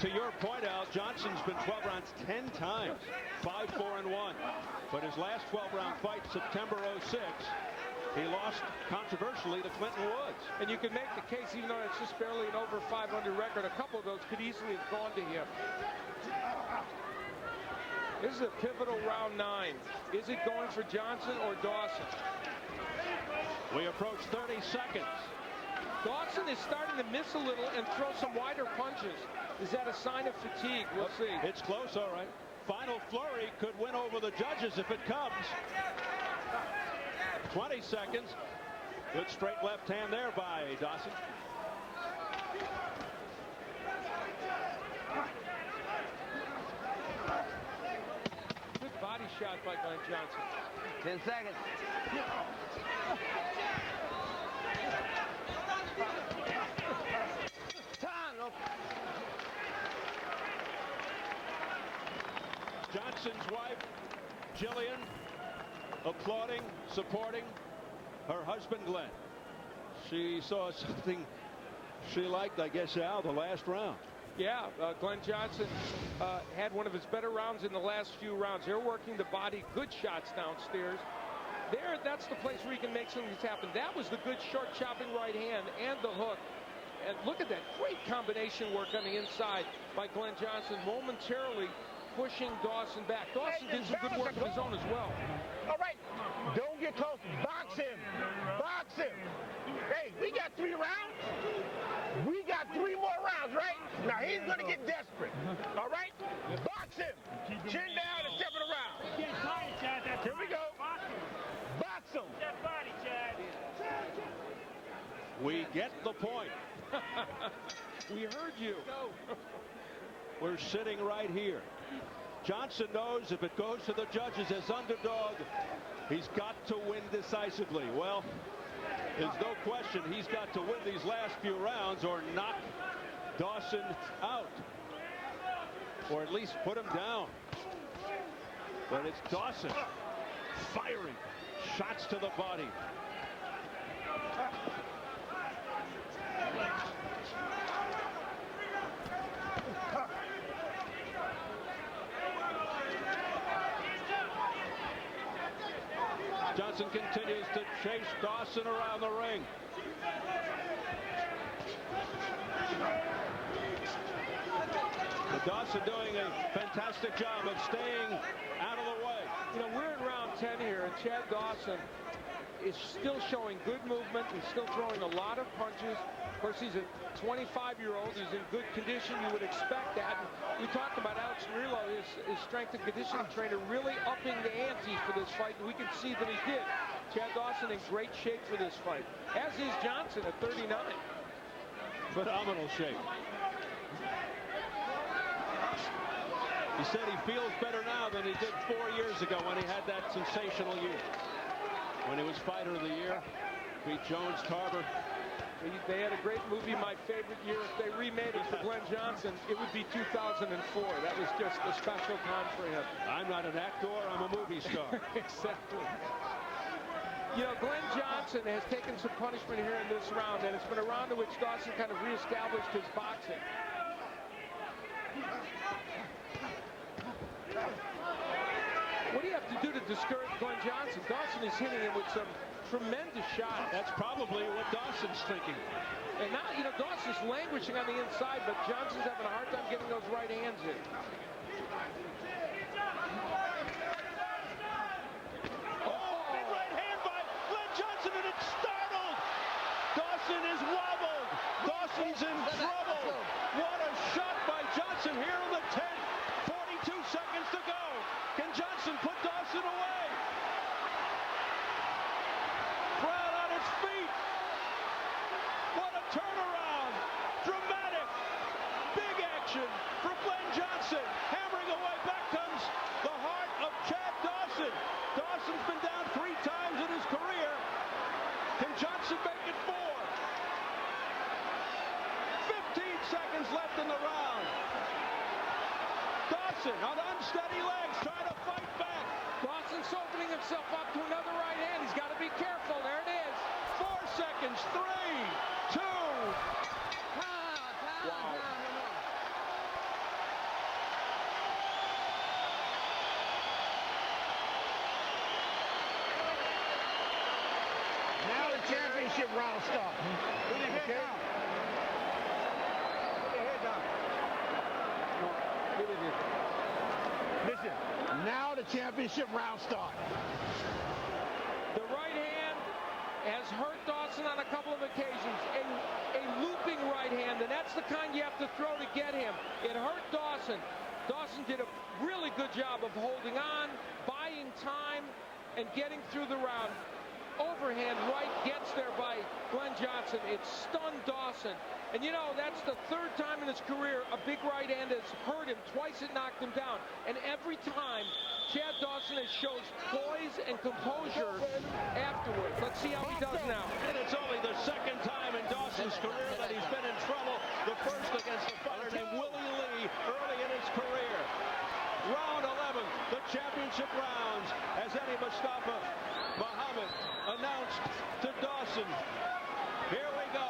To your point, Al, Johnson's been 12 rounds 10 times, 5-4-1. But his last 12-round fight, September 06, he lost controversially to Clinton Woods. And you can make the case, even though it's just barely an over 500 record, a couple of those could easily have gone to him. This is a pivotal round 9. Is it going for Johnson or Dawson? We approach 30 seconds. Dawson is starting to miss a little and throw some wider punches. Is that a sign of fatigue? We'll see. It's close, all right. Final flurry could win over the judges if it comes. 20 seconds. Good straight left hand there by Dawson. Good body shot by Glen Johnson. 10 seconds. Time. Johnson's wife, Jillian, applauding, supporting her husband, Glen. She saw something she liked, I guess, Al, the last round. Yeah, Glen Johnson had one of his better rounds in the last few rounds. They're working the body, good shots downstairs. That's the place where you can make something happen. That was the good short chopping right hand and the hook. And look at that great combination work on the inside by Glen Johnson, momentarily pushing Dawson back. Dawson did some good work of his own as well. All right, don't get close. Box him. Box him. Hey, we got 3 rounds. We got 3 more rounds, right? Now he's going to get desperate. All right? Box him. Chin down and step it around. Here we go. Box him. We get the point. We heard you. We're sitting right here. Johnson knows if it goes to the judges as underdog, he's got to win decisively. Well, there's no question he's got to win these last few rounds or knock Dawson out, or at least put him down. But it's Dawson firing shots to the body. Johnson continues to chase Dawson around the ring. But Dawson doing a fantastic job of staying out of the way. You know, we're in round 10 here, and Chad Dawson is still showing good movement. He's still throwing a lot of punches. Of course, he's a 25-year-old. He's in good condition. You would expect that. And we talked about Alex Murillo, his strength and conditioning trainer, really upping the ante for this fight, and we can see that he did. Chad Dawson in great shape for this fight, as is Johnson at 39. Phenomenal shape. He said he feels better now than he did 4 years ago when he had that sensational year. When he was Fighter of the Year, beat Jones, Tarver. They had a great movie, my favorite year. If they remade it for Glen Johnson, it would be 2004. That was just a special time for him. I'm not an actor, I'm a movie star. Exactly. You know, Glen Johnson has taken some punishment here in this round, and it's been a round in which Dawson kind of reestablished his boxing. What do you have to do to discourage Glen Johnson? Dawson is hitting him with some tremendous shots. That's probably what Dawson's thinking. And now, you know, Dawson's languishing on the inside, but Johnson's having a hard time getting those right hands in. Big right hand by Glen Johnson, and it's startled. Dawson is wobbled. Dawson's in trouble. What a shot by Johnson here in the 10th. 42 seconds to go. Can Johnson put Dawson away? Crowd on its feet. What a turnaround. Dramatic. Big action for Glen Johnson. Hammering away. Back comes the heart of Chad Dawson. Dawson's been down 3 times in his career. Can Johnson make it 4? 15 seconds left in the round. Dawson on unsteady legs trying to fight back. Dawson's opening himself up to another right hand. He's got to be careful. There it is. 4 seconds. 3, 2. Wow. Now the championship round starts. Put your head down. Put your head down. Listen, now the championship round starts. The right hand has hurt Dawson on a couple of occasions. A looping right hand, and that's the kind you have to throw to get him. It hurt Dawson. Dawson did a really good job of holding on, buying time, and getting through the round. Overhand right gets there by Glen Johnson. It stunned Dawson. And you know, that's the 3rd time in his career a big right hand has hurt him. Twice it knocked him down. And every time, Chad Dawson has shows poise and composure afterwards. Let's see how he does now. And it's only the 2nd time in Dawson's career that he's been in trouble. The first against a fighter named Willie Lee early in his career. Round 11, the championship rounds, as Eddie Mustafa Muhammad announced to Dawson. Here we go.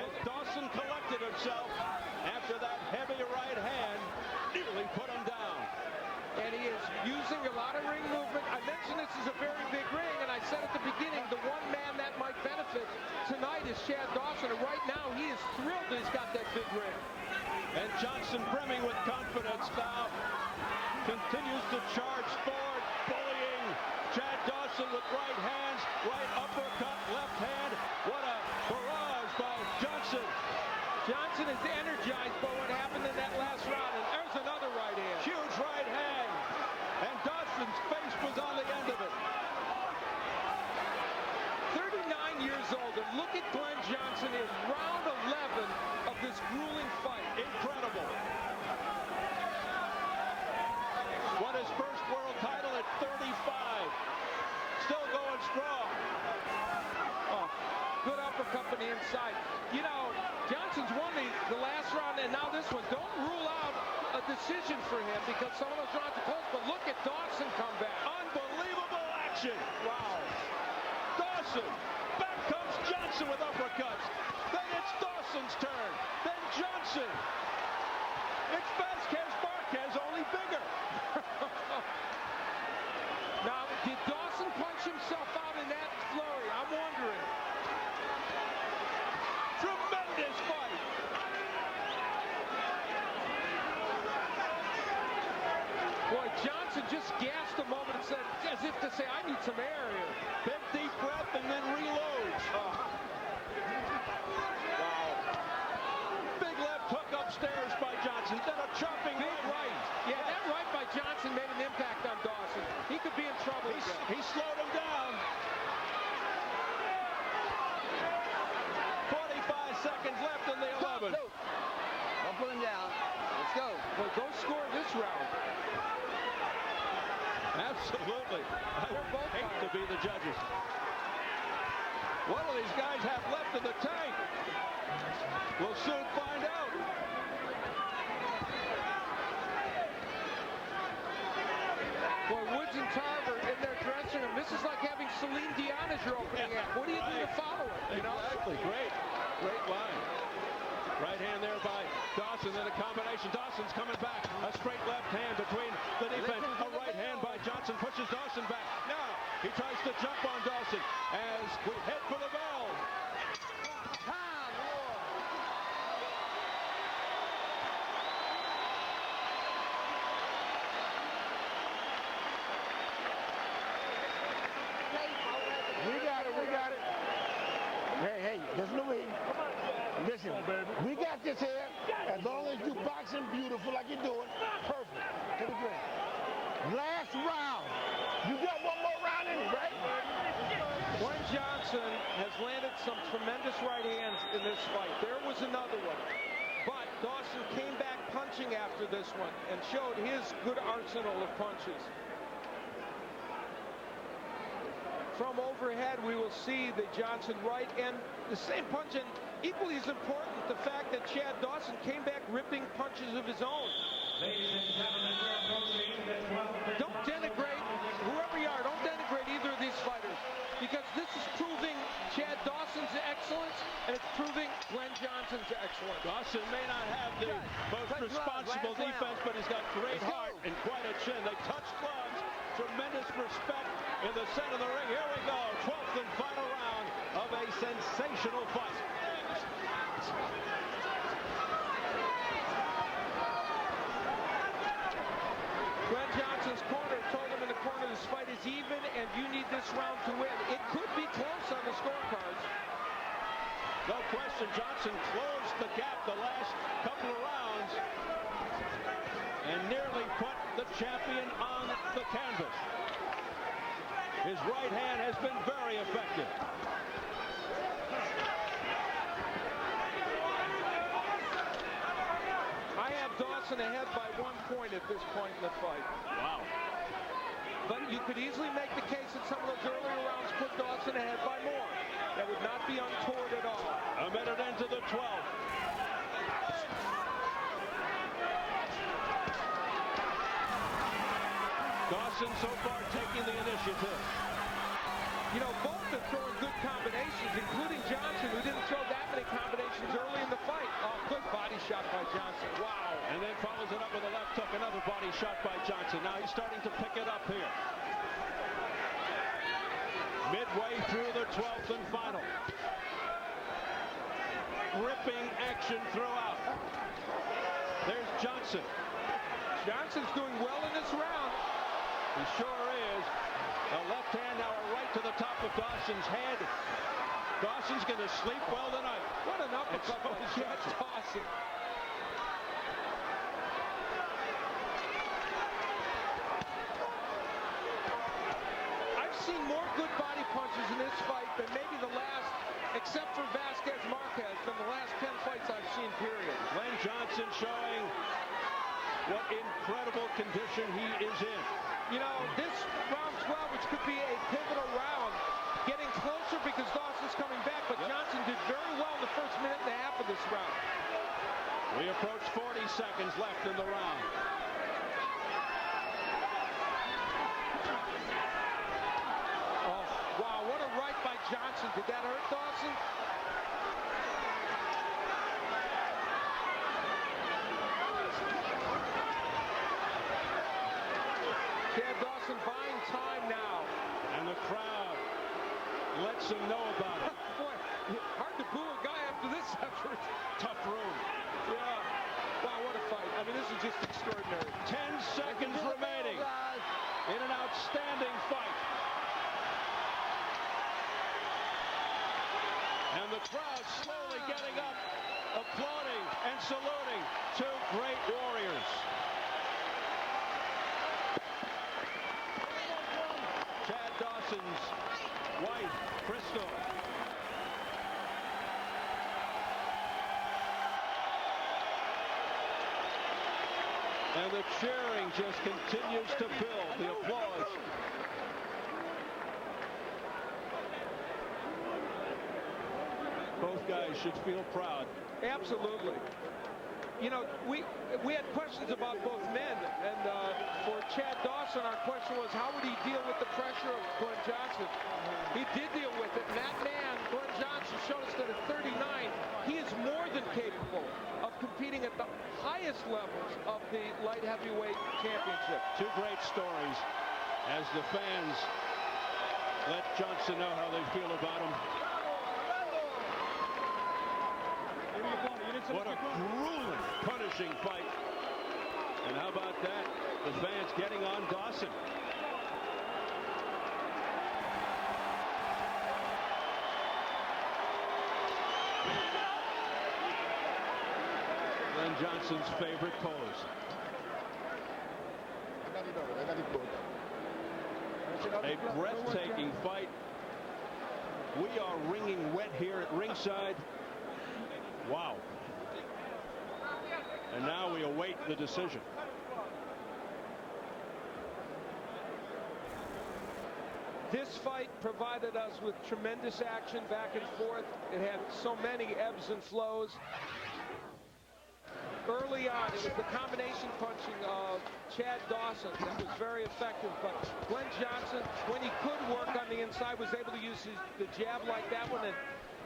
As Dawson collected himself after that heavy right hand, nearly put him down. And he is using a lot of ring movement. I mentioned this is a very big ring, and I said at the beginning, the one man that might benefit tonight is Chad Dawson. And right now, he is thrilled that he's got that big ring. And Johnson, brimming with confidence now, continues to charge forward, bullying Chad Dawson with right hands, right uppercut, left hand. What a barrage by Johnson. Johnson is energized by what happened in that last round, and there's another right hand. Huge right hand, and Dawson's face was on the end of it. 39 years old, and look at Glen Johnson in round 11 of this grueling fight. Incredible. Won his first world title at 35. Still going strong. Oh, good uppercut from the inside. You know, Johnson's won the last round, and now this one. Don't rule out a decision for him because some of those rounds are close, but look at Dawson come back. Unbelievable action. Wow. Dawson. Back comes Johnson with uppercuts. Then it's Dawson's turn. Then Johnson. It's Vasquez Marquez, only bigger. Now, did Dawson punch himself out in that flurry? I'm wondering. Tremendous fight. Boy, Johnson just gasped a moment and said, as if to say, I need some air here. Big deep breath and then reloads. Wow. Big left hook upstairs by Johnson. Then a chopping Big right. Yeah, that right by Johnson made an impact on Dawson. trouble. He slowed him down. 45 seconds left in the 11. Don't put him down. Let's go. Well, go score this round. Absolutely. I would hate to be the judges. What do these guys have left in the tank? We'll soon find out. Boy, Woods and Tarver in their dressing room. This is like having Celine Dion as your opening act. What do you do to follow it? You know? Exactly. Great line. Right hand there by Dawson, then a combination. Dawson's coming back. A straight left hand between the defense. A right hand by Johnson pushes Dawson back. Now he tries to jump on Dawson as we head for the bell. We got it. Hey, there's no way. Listen, we got this here. As long as you boxing beautiful like you're doing, perfect. To the ground. Last round. You got one more round in it, right? Glen Johnson has landed some tremendous right hands in this fight. There was another one. But Dawson came back punching after this one and showed his good arsenal of punches. From overhead, we will see the Johnson right, and the same punch, and equally as important, the fact that Chad Dawson came back ripping punches of his own. Don't denigrate, whoever you are, don't denigrate either of these fighters, because this is proving Chad Dawson's excellence, and it's proving Glen Johnson's excellence. Dawson may not have the most responsible defense, but he's got great heart and quite a chin. They touch gloves. Tremendous respect in the center of the ring. Here we go. 12th and final round of a sensational fight. Glen Johnson's corner told him in the corner this fight is even and you need this round to win. It could be close on the scorecards. No question, Johnson closed the gap the last couple of rounds and nearly put the champion on the canvas. His right hand has been very effective. I have Dawson ahead by 1 point at this point in the fight. Wow. But you could easily make the case that some of those earlier rounds put Dawson ahead by more. That would not be untoward at all. A minute into the 12th. Dawson so far taking the initiative. You know, both are throwing good combinations, including Johnson, who didn't throw that many combinations early in the fight. Oh, good body shot by Johnson. Wow. And then follows it up with a left hook. Another body shot by Johnson. Now he's starting to pick it up here. Midway through the 12th and final. Gripping action throughout. There's Johnson. Johnson's doing well in this round. He sure is. A left hand, now a right to the top of Dawson's head. Dawson's going to sleep well tonight. What an uppercut by Chad Dawson. I've seen more good body punches in this fight than maybe the last, except for Vasquez Marquez, than the last 10 fights I've seen, period. Glen Johnson showing what incredible condition he is in. You know, this round 12, which could be a pivotal round, getting closer because Dawson's coming back, but Johnson did very well in the first minute and a half of this round. We approach 40 seconds left in the round. Oh, wow, what a right by Johnson. Did that hurt Dawson? Chad Dawson buying time now. And the crowd lets him know about it. Boy, hard to boo a guy after this effort. Tough room. Yeah. Wow, what a fight. I mean, this is just extraordinary. 10 seconds remaining in an outstanding fight. And the crowd slowly getting up, applauding and saluting two great warriors. Crystal. And the cheering just continues to build. The applause. Both guys should feel proud. Absolutely. You know, we had questions about both men, and for Chad Dawson, our question was, how would he deal with the pressure of Glen Johnson? He did deal with it, and that man, Glen Johnson, showed us that at 39, he is more than capable of competing at the highest levels of the light heavyweight championship. Two great stories as the fans let Johnson know how they feel about him. What a grueling, punishing fight. And how about that? The fans getting on Dawson. Glen Johnson's favorite pose. A breathtaking fight. We are wringing wet here at ringside. Wow. And now we await the decision. This fight provided us with tremendous action back and forth. It had so many ebbs and flows. Early on, it was the combination punching of Chad Dawson that was very effective, but Glen Johnson, when he could work on the inside, was able to use the jab like that one and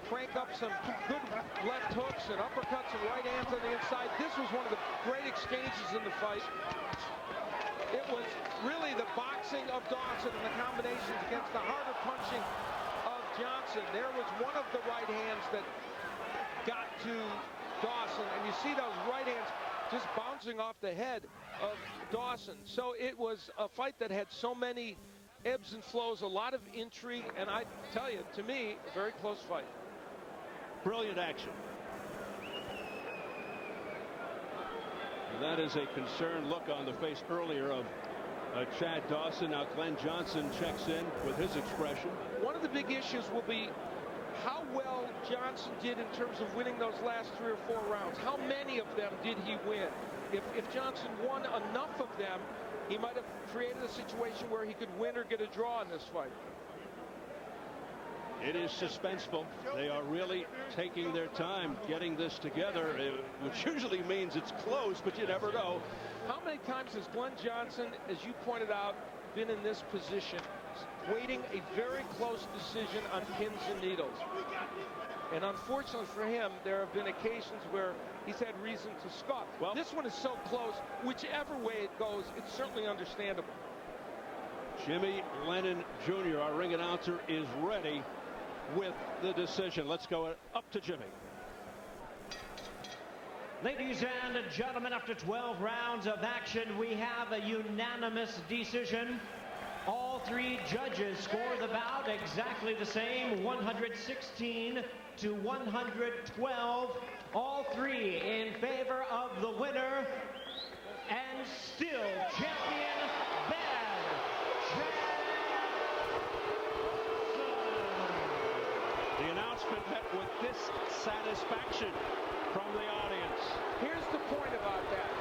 crank up some good left hooks and uppercuts and right hands on the inside. This was one of the great exchanges in the fight. It was really the boxing of Dawson and the combinations against the harder punching of Johnson. There was one of the right hands that got to Dawson, and you see those right hands just bouncing off the head of Dawson. So it was a fight that had so many ebbs and flows, a lot of intrigue, and I tell you, to me, a very close fight. Brilliant action. And that is a concerned look on the face earlier of Chad Dawson. Now Glen Johnson checks in with his expression. One of the big issues will be how well Johnson did in terms of winning those last 3 or 4 rounds. How many of them did he win? If Johnson won enough of them, he might have created a situation where he could win or get a draw in this fight. It is suspenseful. They are really taking their time getting this together, which usually means it's close, but you never know. How many times has Glen Johnson, as you pointed out, been in this position, waiting a very close decision on pins and needles? And unfortunately for him, there have been occasions where he's had reason to scoff. Well, this one is so close, whichever way it goes, it's certainly understandable. Jimmy Lennon Jr., our ring announcer, is ready with the decision. Let's go up to Jimmy. Ladies and gentlemen, after 12 rounds of action, we have a unanimous decision. All 3 judges score the bout exactly the same, 116 to 112. All 3 in favor of the winner and still champion, The announcement met with dissatisfaction from the audience. Here's the point about that.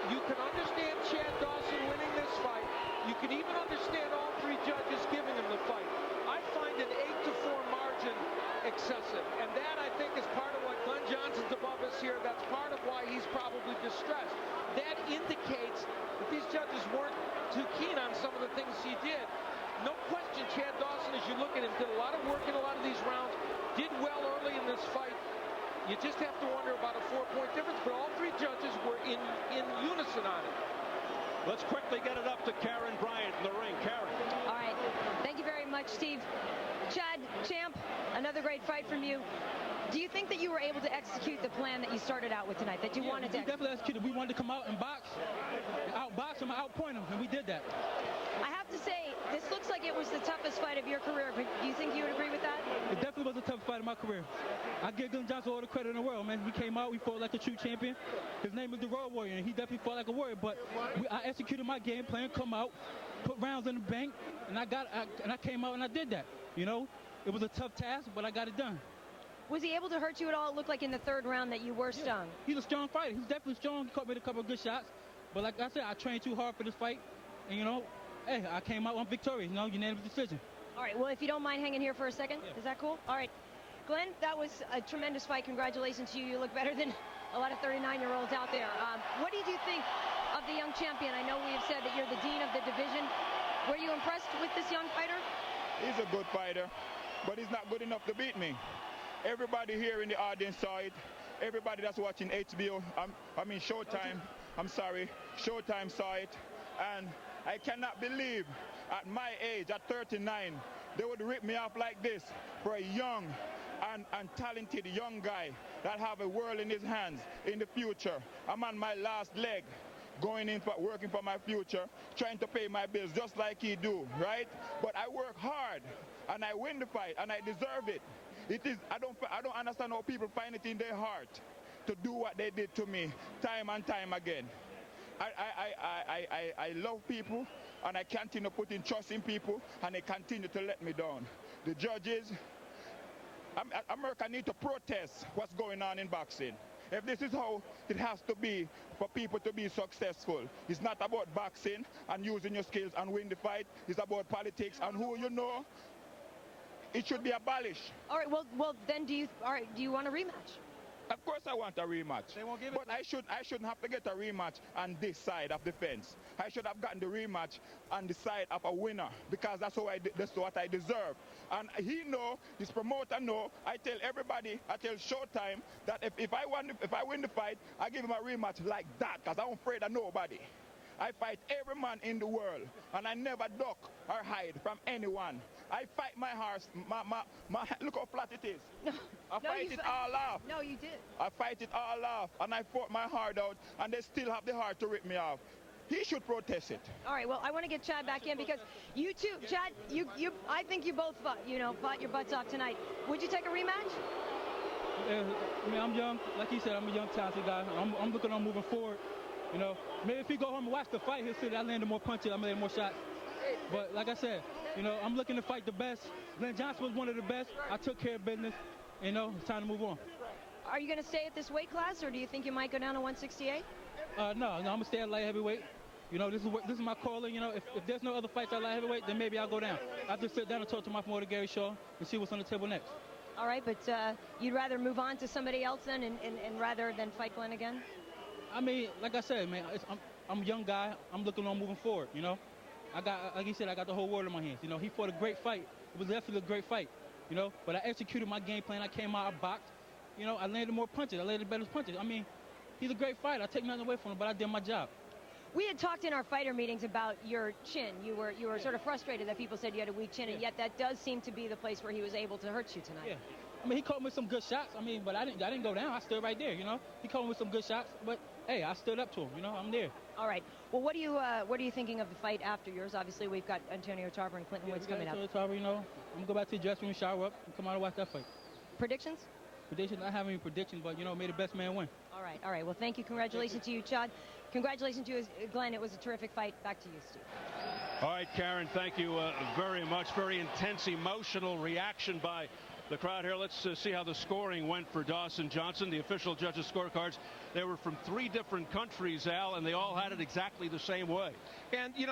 You can understand Chad Dawson winning this fight. You can even understand all 3 judges giving him the fight. I find an 8-4 margin excessive, and that, I think, is part of what Glen Johnson's above us here. That's part of why he's probably distressed. That indicates that these judges weren't too keen on some of the things he did. No question, Chad Dawson, as you look at him, did a lot of work in a lot of these rounds, did well early in this fight. You just have to wonder about a 4-point difference, but all 3 judges were in unison on it. Let's quickly get it up to Karen Bryant in the ring. Karen. All right. Thank you very much, Steve. Chad, champ, another great fight from you. Do you think that you were able to execute the plan that you started out with tonight, that you wanted to? We definitely executed. We wanted to come out and box, outbox him, outpoint him, and we did that. I have to say, this looks like it was the toughest fight of your career. But do you think you would agree with that? It definitely was the toughest fight of my career. I give Glen Johnson all the credit in the world, man. We came out, we fought like a true champion. His name is the Road Warrior, and he definitely fought like a warrior. But I executed my game plan, come out, put rounds in the bank, and I came out and I did that. You know, it was a tough task, but I got it done. Was he able to hurt you at all? It looked like in the third round that you were stung. He's a strong fighter. He's definitely strong. He caught me with a couple of good shots. But like I said, I trained too hard for this fight. And, you know, hey, I came out on victorious, you know, unanimous decision. All right, well, if you don't mind hanging here for a second, is that cool? All right. Glenn, that was a tremendous fight. Congratulations to you. You look better than a lot of 39-year-olds out there. What did you think of the young champion? I know we have said that you're the dean of the division. Were you impressed with this young fighter? He's a good fighter, but he's not good enough to beat me. Everybody here in the audience saw it. Everybody that's watching HBO, I mean Showtime, I'm sorry, Showtime saw it. And I cannot believe at my age, at 39, they would rip me off like this for a young and talented young guy that have a world in his hands in the future. I'm on my last leg, going in for working for my future, trying to pay my bills just like he do, right? But I work hard and I win the fight and I deserve it. It is, I don't understand how people find it in their heart to do what they did to me time and time again. I love people and I continue putting trust in people and they continue to let me down. The judges, America need to protest what's going on in boxing. If this is how it has to be for people to be successful, it's not about boxing and using your skills and win the fight. It's about politics and who you know. It should be abolished. All right. Well, then do you want a rematch? Of course I want a rematch. They won't give it. But I shouldn't have to get a rematch on this side of the fence. I should have gotten the rematch on the side of a winner because that's what I deserve. And he know, his promoter know. I tell everybody, I tell Showtime that if I win the fight, I give him a rematch like that because I'm afraid of nobody. I fight every man in the world, and I never duck or hide from anyone. I fight my horse. Look how flat it is. I fight it all off. No, you did. I fight it all off, and I fought my heart out, and they still have the heart to rip me off. He should protest it. All right. Well, I want to get Chad back in because you two, Chad, I think you both fought your butts off tonight. Would you take a rematch? I mean, I'm young. Like you said, I'm a young, talented guy. I'm looking on moving forward. You know, maybe if he go home and watch the fight, he'll see that I landed more punches, I made more shots. But like I said, you know, I'm looking to fight the best. Glen Johnson was one of the best. I took care of business. You know, it's time to move on. Are you going to stay at this weight class, or do you think you might go down to 168? No, I'm going to stay at light heavyweight. You know, this is my calling. You know, if there's no other fights at light heavyweight, then maybe I'll go down. I'll just sit down and talk to my promoter, Gary Shaw, and see what's on the table next. All right, but you'd rather move on to somebody else then and rather than fight Glen again? I mean, like I said, man, I'm a young guy. I'm looking on moving forward, you know. Like you said, I got the whole world in my hands. You know, he fought a great fight. It was definitely a great fight, you know. But I executed my game plan. I came out, I boxed. You know, I landed more punches. I landed better punches. I mean, he's a great fighter. I take nothing away from him, but I did my job. We had talked in our fighter meetings about your chin. You were sort of frustrated that people said you had a weak chin, and yet that does seem to be the place where he was able to hurt you tonight. Yeah. I mean, he caught me with some good shots. I mean, but I didn't go down. I stood right there, you know. He caught me with some good shots, but hey, I stood up to him. You know, I'm there. All right. Well, what are you thinking of the fight after yours? Obviously, we've got Antonio Tarver and Clinton Woods coming up. Antonio Tarver, you know, I'm gonna go back to the dressing room, shower up, and come out and watch that fight. Predictions? Predictions? I haven't any predictions, but you know, may the best man win. All right. Well, thank you. Congratulations to you, Chad. Congratulations to you, Glenn. It was a terrific fight. Back to you, Steve. All right, Karen, thank you very much. Very intense, emotional reaction by the crowd here. Let's see how the scoring went for Dawson Johnson. The official judges' scorecards, they were from 3 different countries, Al, and they all had it exactly the same way. And, you know,